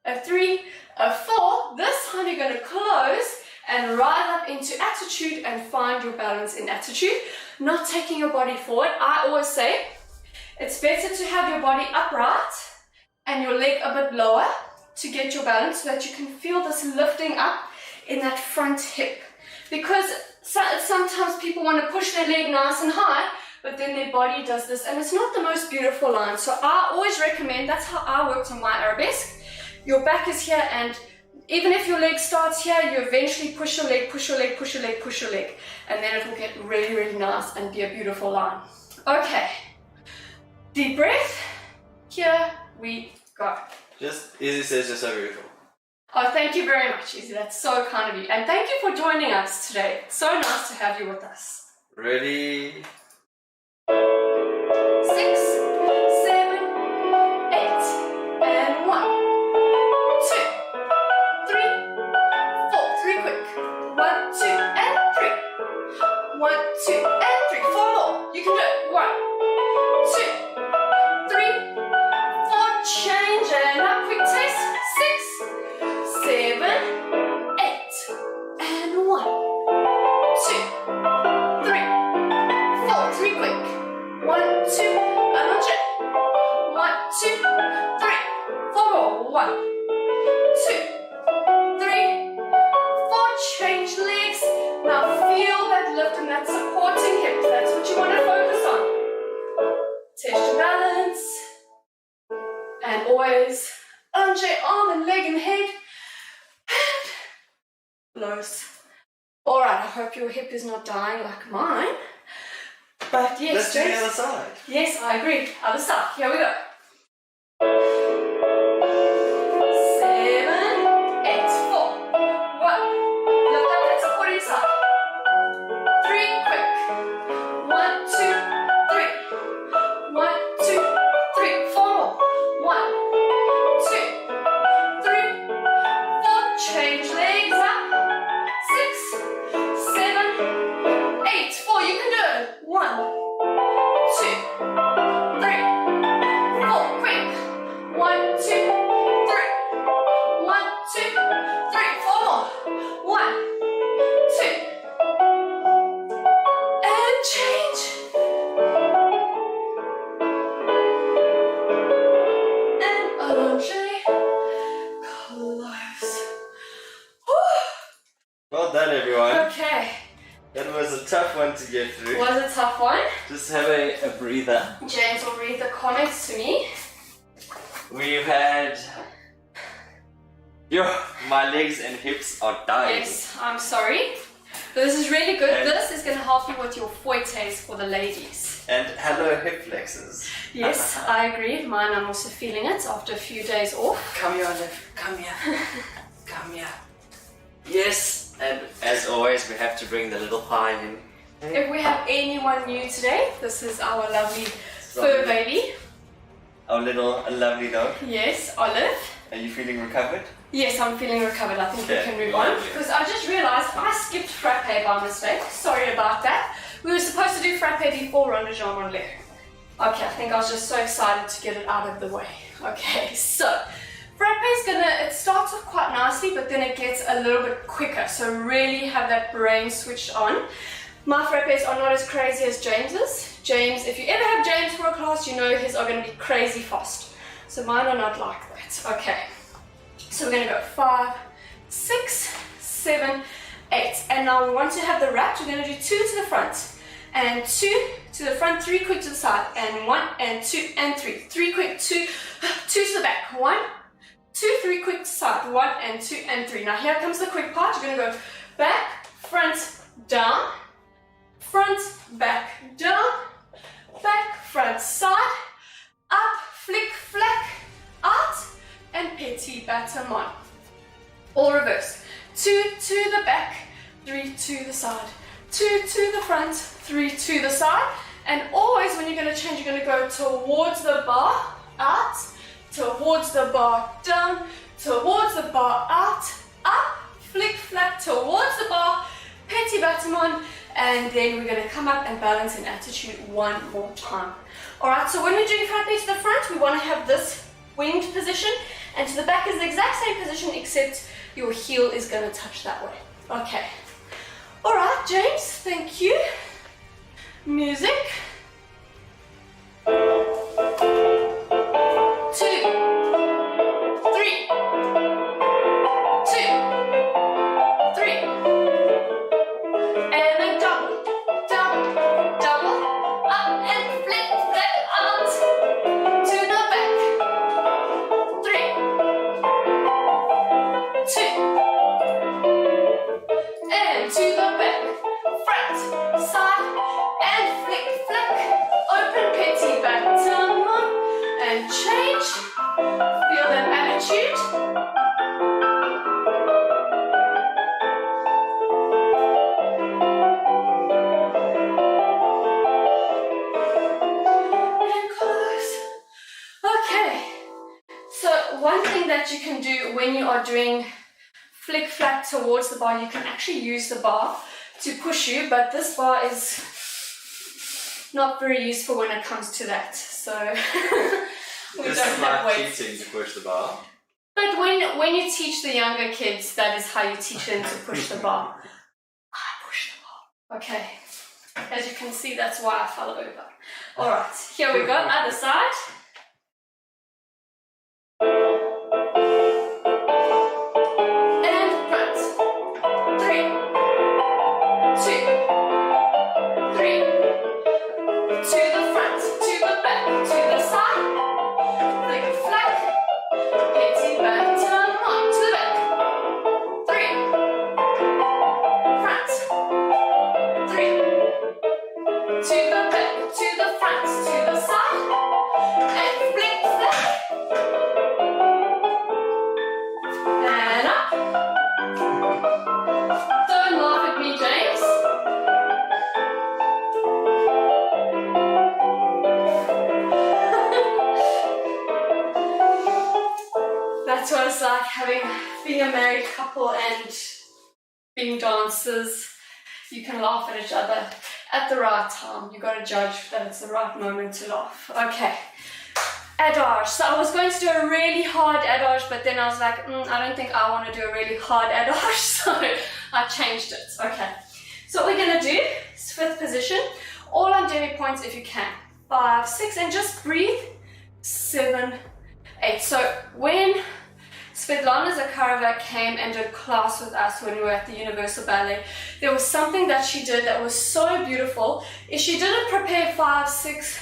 a 3, a 4. This time you're going to close and rise up into attitude and find your balance in attitude, not taking your body forward. I always say it's better to have your body upright and your leg a bit lower to get your balance, so that you can feel this lifting up in that front hip. Because sometimes people want to push their leg nice and high, but then their body does this, and it's not the most beautiful line. So I always recommend, that's how I worked on my arabesque. Your back is here, and even if your leg starts here, you eventually push your leg, push your leg, push your leg, push your leg, and then it will get really, really nice and be a beautiful line. Okay, deep breath. Here we go. Just, Izzy says, just so beautiful. Oh, thank you very much, Izzy. That's so kind of you. And thank you for joining us today. It's so nice to have you with us. Ready? 6, 7, 8, and 1, 2, 3, 4. 3 quick. 1, 2, and 3. 1, 2, and 3. 4 more. You can do it. 1, 2, 3, 4. Change and up. Quick taste. 6, 7, 8, and 1, 2, 3, 4. 3 quick. 1, 2, and 1, 2, 3, 4 more. 1, 2, 3, 4. Change legs. Now feel that lift and that supporting hip. That's what you want to focus on. Test your balance. And always lunge, arm and leg and head. And close. Alright, I hope your hip is not dying like mine. But yes, let's do the other side. Yes, I agree. Other side. Here we go. 7, 8, 4. 1. Lift up that supporting side. 3 quick. 1, 2, 3. 1, 2, 3. 4 more. 1, 2, 3, 4. Change legs up. 6, 7, 8. 4. You can do it. 1, 2, 3, 4. Quick. 1, 2, 3. 1, 2, 3. 4 more. 1, 2. And change. And allonge. Close. Whew. Well done, everyone. Okay. That was a tough one to get through. Was a tough one. Just have a breather. James will read the comments to me. We've had... my legs and hips are dying. Yes, I'm sorry. But this is really good. And this is going to help you with your fouettes for the ladies. And hello hip flexors. Yes, I agree. Mine, I'm also feeling it after a few days off. Come here, Olive. Come here. Come here. Yes. And as always, we have to bring the little pie in. If we have anyone new today, this is our lovely fur baby. Our little lovely dog. Yes, Olive. Are you feeling recovered? Yes, I'm feeling recovered. I think we can move on. Lovely. Because I just realized I skipped frappe by mistake. Sorry about that. We were supposed to do frappe before Ronde Jean Monlet. Okay, I think I was just so excited to get it out of the way. Okay, so frappe is it starts off quite nicely, but then it gets a little bit quicker. So really have that brain switched on. My frappes are not as crazy as James's. James, if you ever have James for a class, you know his are going to be crazy fast. So mine are not like that. Okay. So we're going to go 5, 6, 7, 8. And now we want to have the wrap. We're going to do 2 to the front. And 2 to the front, 3 quick to the side. And 1 and 2 and 3. 3 quick, 2, 2 to the back. 1, 2, 3 quick to the side. 1 and 2 and 3. Now here comes the quick part. You're going to go back, front, down. Front, back, down. Back, front, side. Up, flick, flack, out. And petit battement. All reverse. 2 to the back, 3 to the side. 2 to the front, 3 to the side. And always when you're going to change, you're going to go towards the bar, out, towards the bar, down, towards the bar, out, up, flick, flack, towards the bar, petit battement. And then we're going to come up and balance in attitude one more time. Alright, so when we're doing frappe to the front, we want to have this winged position. And to the back is the exact same position, except your heel is going to touch that way. Okay. Alright, James, thank you. Music. 2, 3, and then double, double, double, up and flick, flick, out, to the back, 3, 2, and to the back, front, side, and flick, flick, open petit battement, and change, feel that attitude. One thing that you can do when you are doing flick flack towards the bar, you can actually use the bar to push you, but this bar is not very useful when it comes to that. So we Just don't have weights. cheating to push the bar. But when you teach the younger kids, that is how you teach them to push the bar. I push the bar. Okay. As you can see, that's why I fell over. All right, here we go. Other side. That's what it's like being a married couple and being dancers. You can laugh at each other at the right time. You got to judge that it's the right moment to laugh. Okay, adage. So I was going to do a really hard adage, but then I was like, I don't think I want to do a really hard adage, so I changed it. Okay, so what we're going to do is fifth position, all on demi points if you can. 5, 6, and just breathe. 7, 8. So when Svetlana Zakharova came and did class with us when we were at the Universal Ballet. There was something that she did that was so beautiful. Is she didn't prepare 5, 6,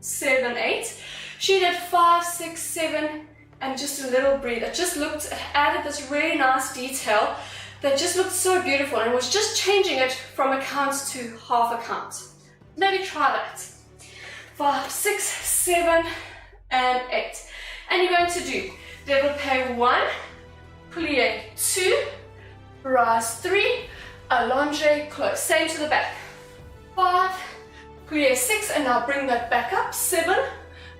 7, 8. She did 5, 6, 7, and just a little breathe. It just looked, it added this really nice detail that just looked so beautiful, and it was just changing it from a count to half a count. Maybe try that. 5, 6, 7, and 8. And you're going to do développé 1, plie 2, rise 3, allonge, close. Same to the back. 5, plie 6, and now bring that back up. 7,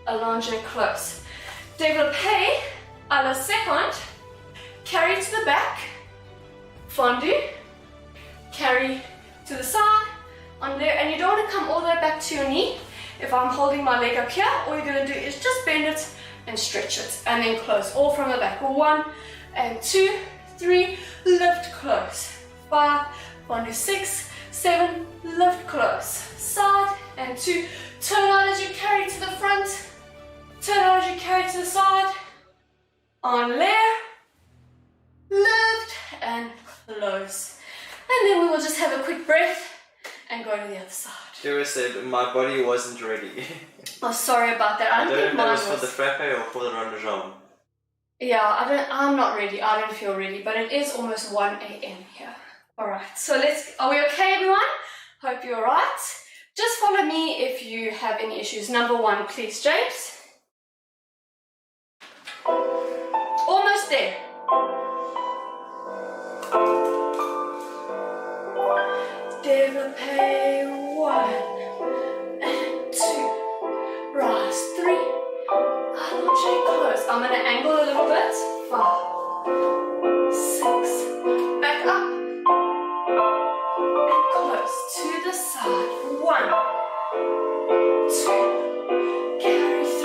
allonge, close. Développé à la seconde, carry to the back, fondu, carry to the side, on there, and you don't want to come all the way back to your knee. If I'm holding my leg up here, all you're going to do is just bend it and stretch it, and then close, all from the back. 1 and 2, 3, lift, close. 5, 1 to 6, 7, lift, close. Side and 2, turn out as you carry to the front, turn out as you carry to the side, on layer, lift, and close. And then we will just have a quick breath and go to the other side. Kira said my body wasn't ready. Oh, sorry about that. I don't know think if that mine was for the frappe or for the ronde jambe. Yeah, I'm not ready. I don't feel ready, but it is almost 1 a.m. here. All right, so are we okay, everyone? Hope you're all right. Just follow me if you have any issues. Number 1, please, James. Almost there. Développé 1 and 2, rise 3, allonge, close. I'm going to angle a little bit. 5, 6, back up, and close to the side. 1, 2, carry 3,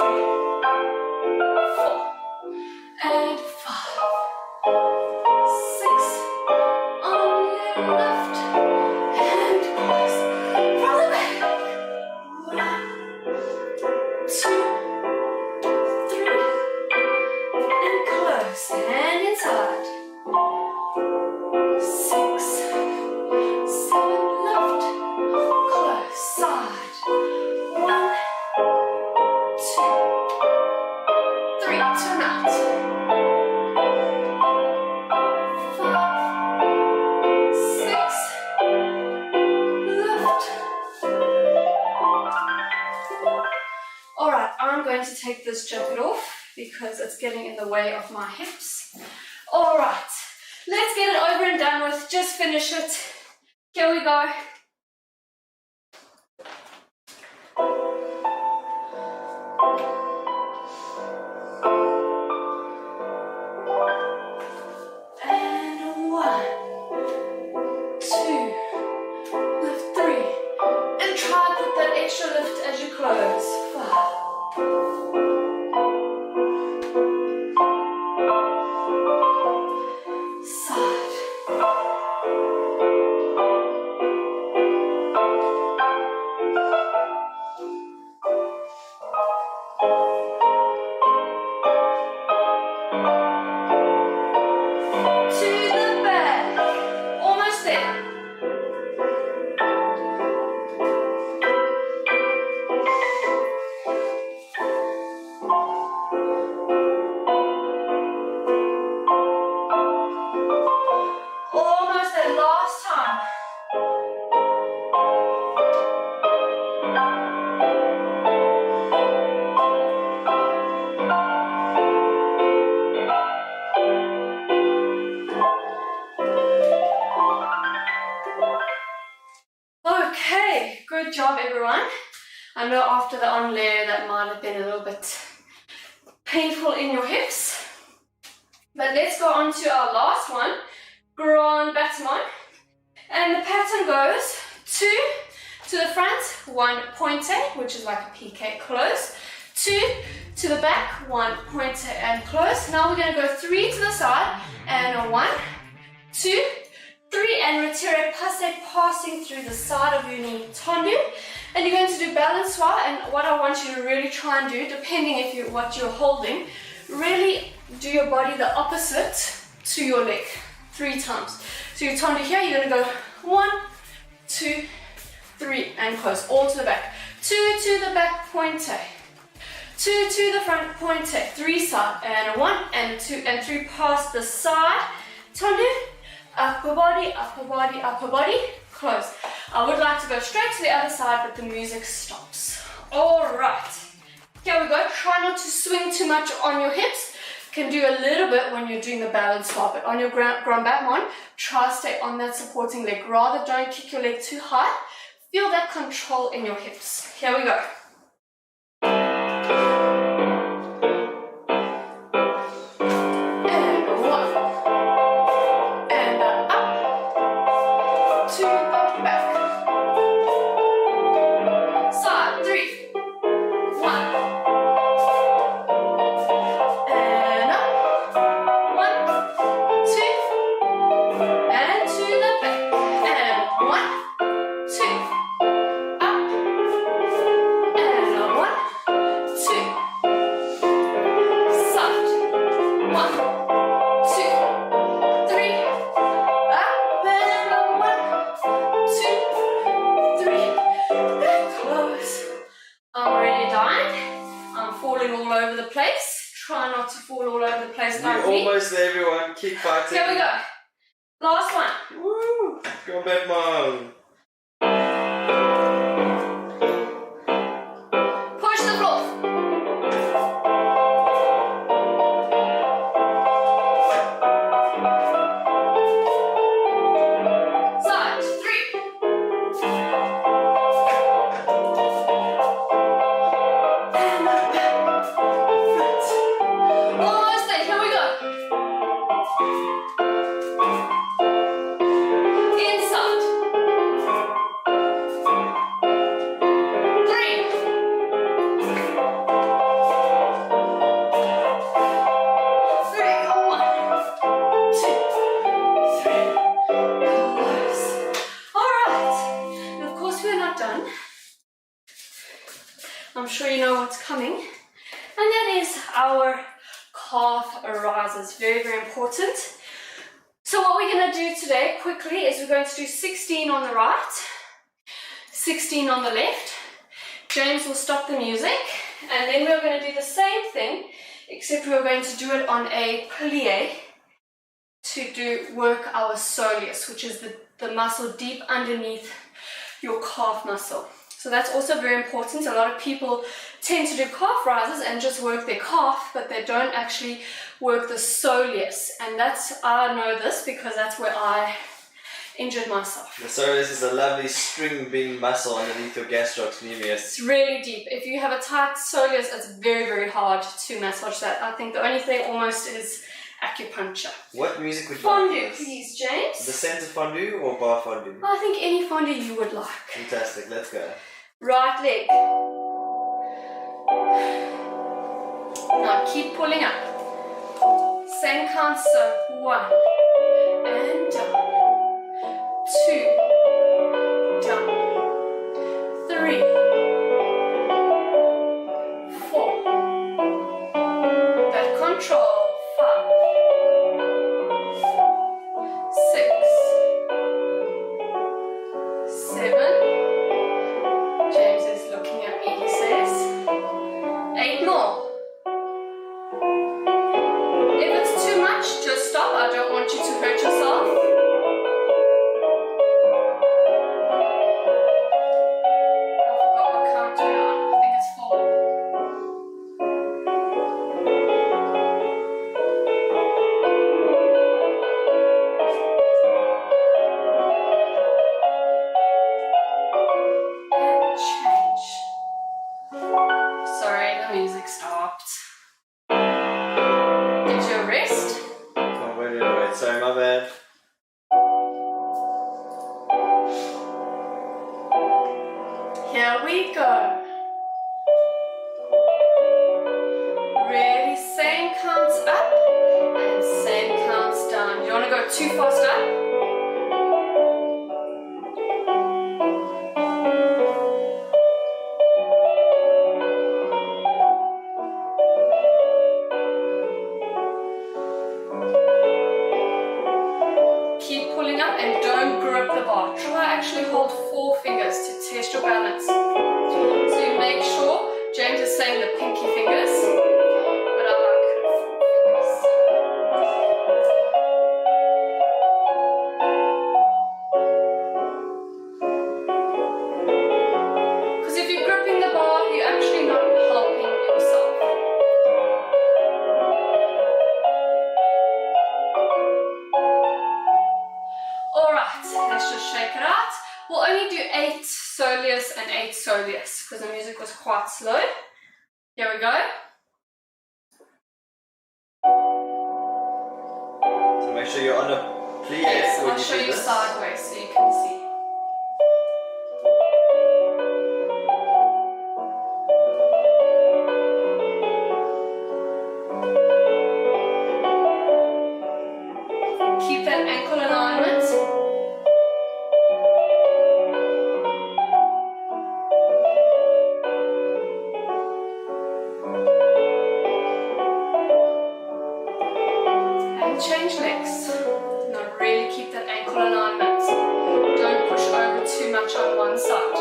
4, and 5, 6, on your left. To take this jacket off because it's getting in the way of my hips. All right, let's get it over and done with. Just finish it. Here we go. And 1, 2, lift 3, and try to put that extra lift as you close. 5. Good job, everyone. I know after the on layer that might have been a little bit painful in your hips. But let's go on to our last one, grand battement. And the pattern goes 2 to the front, 1 pointe, which is like a PK close, 2 to the back, 1 pointe and close. Now we're going to go 3 to the side, and 1, 2, 3, and retire passe, passing through the side of your knee tendu. And you're going to do balançoire, and what I want you to really try and do, depending what you're holding, really do your body the opposite to your leg 3 times. So you turn to here, you're going to go 1, 2, 3, and close all to the back. 2 to the back, pointe. 2 to the front, pointe. 3 side, and 1, and 2, and 3 past the side. Tendu, upper body, upper body, upper body, close. I would like to go straight to the other side, but the music stops. All right, here we go. Try not to swing too much on your hips. You can do a little bit when you're doing the balance bar, but on your ground back one, try to stay on that supporting leg. Rather don't kick your leg too high. Feel that control in your hips. Here we go. Almost there, everyone. Keep fighting. Here we go. Last one. Woo! Go back, Mom. Push the floor. Side 3. And up, front. Almost there. Here we go. Inside. 3. 1, 2, 3. Close. Alright. And of course we're not done. I'm sure you know what's coming. And that is our calf rises. Very, very important. So what we're going to do today quickly is we're going to do 16 on the right, 16 on the left. James will stop the music, and then we're going to do the same thing, except we're going to do it on a plie to work our soleus, which is the muscle deep underneath your calf muscle. So that's also very important. A lot of people tend to do calf rises and just work their calf, but they don't actually work the soleus. And I know this because that's where I injured myself. The soleus is a lovely string being muscle underneath your gastrocnemius. It's really deep. If you have a tight soleus, it's very, very hard to massage that. I think the only thing almost is acupuncture. What music would you Fondue, like? please, James. The center fondue or bar fondue? I think any fondue you would like. Fantastic, let's go. Right leg. Now keep pulling up. Same count, so 1 and down, 2 down, 3, 4. That control. 5, 6, 7. James is looking at me, he says. 8 more. If it's too much, just stop. I don't want you to hurt yourself. I forgot what count we're on. I think it's 4. And change. Sorry, the music stopped. Did you rest? Oh, wait. Sorry, my bad. Here we go. Really, same counts up and same counts down. You want to go too fast up? actually hold 4 fingers to test your balance. So you make sure, James is saying the pinky fingers, but I like fingers. Because if you're gripping the bar, you're actually not helping yourself. Alright, let's just shake it out. We'll only do 8 soleus and 8 soleus because the music was quite slow. Here we go. So make sure you're on a plie. Yes, when I'll you show do you this. sideways so you can see. Keep that ankle alignment. And change legs. Now really keep that ankle alignment. Don't push over too much on one side.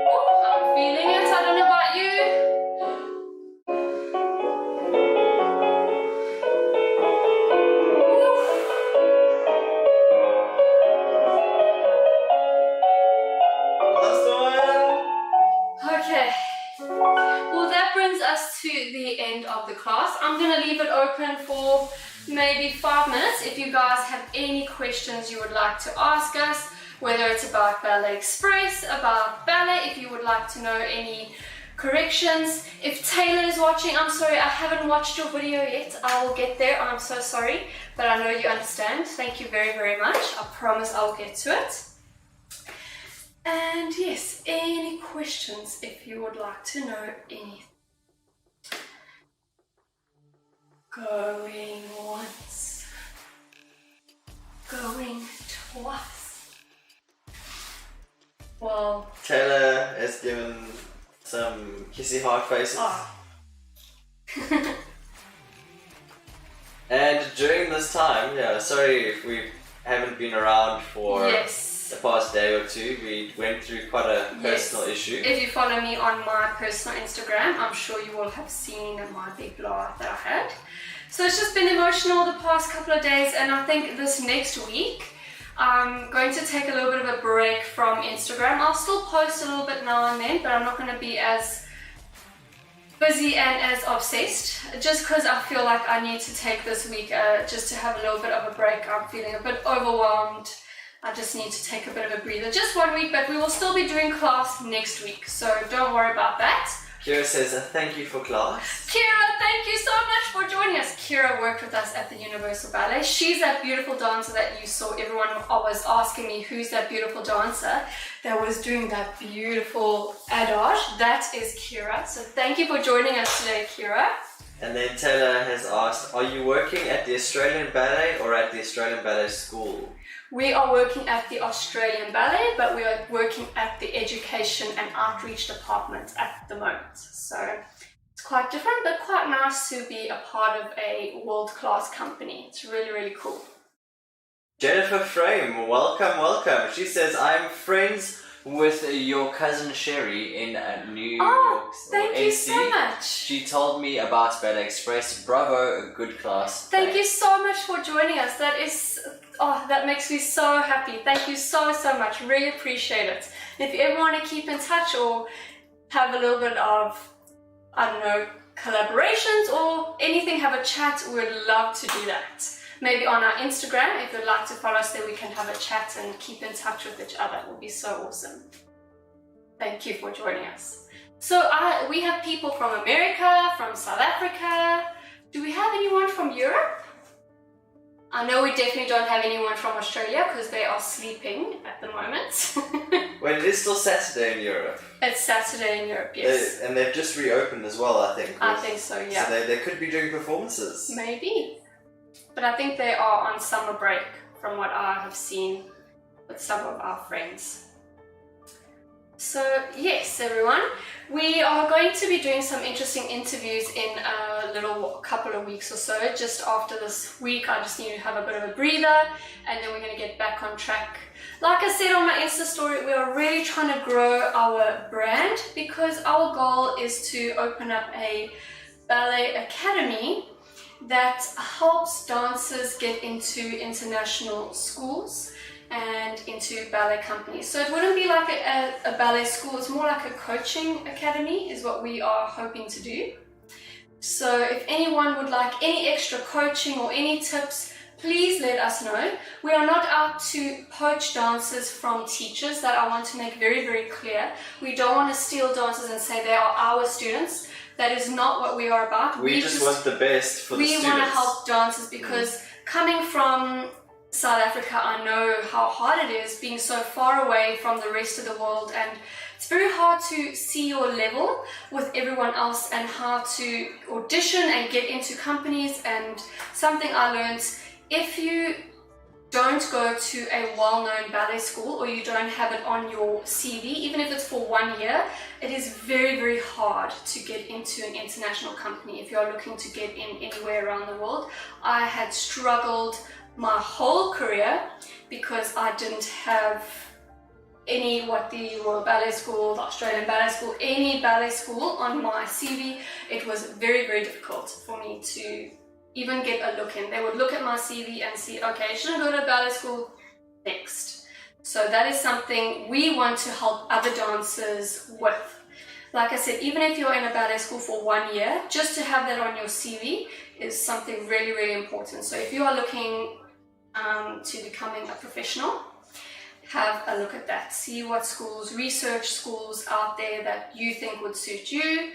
Oh, I'm feeling it. I don't know about you. Last one. Okay. Well, that brings us to the end of the class. I'm going to leave it open for maybe 5 minutes. If you guys have any questions you would like to ask us, whether it's about Ballet Express, about ballet, if you would like to know any corrections. If Taylor is watching, I'm sorry, I haven't watched your video yet. I will get there. I'm so sorry, but I know you understand. Thank you very, very much. I promise I will get to it. And yes, any questions if you would like to know anything. Going once, going twice. Well, Taylor has given some kissy heart faces. And during this time, yeah, sorry if we haven't been around for yes. the past day or two. We went through quite a personal issue. If you follow me on my personal Instagram, I'm sure you will have seen my big blowout that I had. So it's just been emotional the past couple of days, and I think this next week I'm going to take a little bit of a break from Instagram. I'll still post a little bit now and then, but I'm not going to be as busy and as obsessed, just because I feel like I need to take this week just to have a little bit of a break. I'm feeling a bit overwhelmed. I just need to take a bit of a breather. Just 1 week, but we will still be doing class next week, so don't worry about that. Kira says thank you for class. Kira, thank you so much for joining us. Kira worked with us at the Universal Ballet. She's that beautiful dancer that you saw. Everyone was asking me, who's that beautiful dancer that was doing that beautiful adage? That is Kira. So thank you for joining us today, Kira. And then Taylor has asked, are you working at the Australian Ballet or at the Australian Ballet School? We are working at the Australian Ballet, but we are working at the Education and Outreach Department at the moment. So it's quite different, but quite nice to be a part of a world-class company. It's really, really cool. Jennifer Frame, welcome, welcome. She says, I'm friends with your cousin Sherry in New York. Thank you so much. She told me about Ballet Express. Bravo, a good class. Thank you so much for joining us. That is, that makes me so happy. Thank you so, so much. Really appreciate it. And if you ever want to keep in touch or have a little bit of, I don't know, collaborations or anything, have a chat, we'd love to do that. Maybe on our Instagram, if you'd like to follow us there, we can have a chat and keep in touch with each other. It would be so awesome. Thank you for joining us. So we have people from America, from South Africa. Do we have anyone from Europe? I know we definitely don't have anyone from Australia because they are sleeping at the moment. Well, it is still Saturday in Europe. It's Saturday in Europe, yes. And they've just reopened as well, I think. I think so, yeah. So they could be doing performances. Maybe. But I think they are on summer break from what I have seen with some of our friends. So yes, everyone, we are going to be doing some interesting interviews in a little couple of weeks or so. Just after this week, I just need to have a bit of a breather, and then we're going to get back on track. Like I said on my Insta story, we are really trying to grow our brand because our goal is to open up a ballet academy that helps dancers get into international schools and into ballet companies. So it wouldn't be like a ballet school, it's more like a coaching academy is what we are hoping to do. So if anyone would like any extra coaching or any tips, please let us know. We are not out to poach dancers from teachers. That I want to make very, very clear. We don't want to steal dancers and say they are our students. That is not what we are about. We just want the best for the students. We want to help dancers because coming from South Africa, I know how hard it is being so far away from the rest of the world, and it's very hard to see your level with everyone else and how to audition and get into companies. And something I learned, if you don't go to a well-known ballet school or you don't have it on your CV, even if it's for 1 year, it is very, very hard to get into an international company if you're looking to get in anywhere around the world. I had struggled my whole career because I didn't have any, what the Royal Ballet School, the Australian Ballet School, any ballet school on my CV. It was very, very difficult for me to even get a look in. They would look at my CV and see, okay, you shouldn't go to ballet school, next. So that is something we want to help other dancers with. Like I said, even if you're in a ballet school for 1 year, just to have that on your CV is something really, really important. So if you are looking to becoming a professional, have a look at that. See what schools, research schools out there that you think would suit you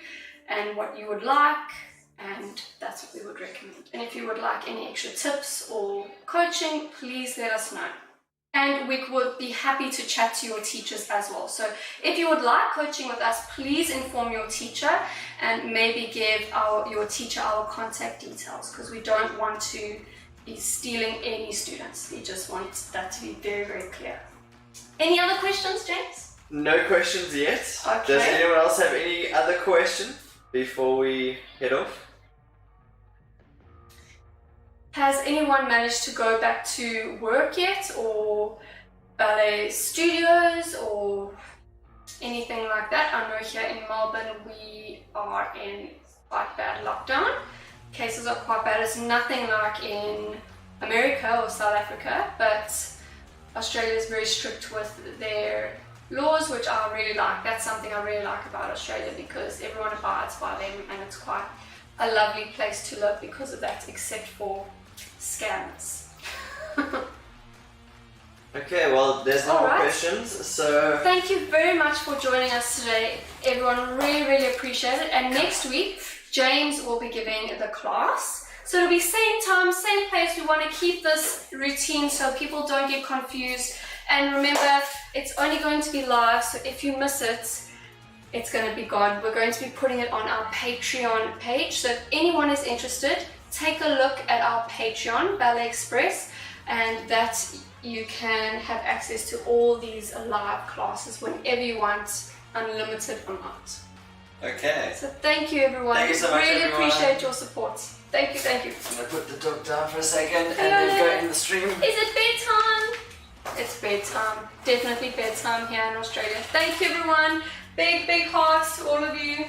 and what you would like, and that's what we would recommend. And if you would like any extra tips or coaching, please let us know. And we would be happy to chat to your teachers as well. So if you would like coaching with us, please inform your teacher and maybe give your teacher our contact details, because we don't want to be stealing any students. We just want that to be very, very clear. Any other questions, James? No questions yet. Okay. Does anyone else have any other question before we head off? Has anyone managed to go back to work yet, or ballet studios or anything like that? I know here in Melbourne we are in quite bad lockdown. Cases are quite bad. It's nothing like in America or South Africa, but Australia is very strict with their laws, which I really like. That's something I really like about Australia, because everyone abides by them and it's quite a lovely place to live because of that, except for scams. Okay, well, there's no more questions, so thank you very much for joining us today, everyone. Really, really appreciate it. And next week James will be giving the class, so it'll be same time, same place. We want to keep this routine so people don't get confused. And remember, it's only going to be live, so if you miss it, it's going to be gone. We're going to be putting it on our Patreon page, so if anyone is interested, take a look at our Patreon, Ballet Express, and that you can have access to all these live classes whenever you want, unlimited amount. okay. So thank you, everyone. Thank you so much, really everyone. appreciate your support. Thank you, thank you. I'm going to put the dog down for a second and then go in the stream. Is it bedtime? It's bedtime. Definitely bedtime here in Australia. Thank you, everyone. Big, big hearts to all of you.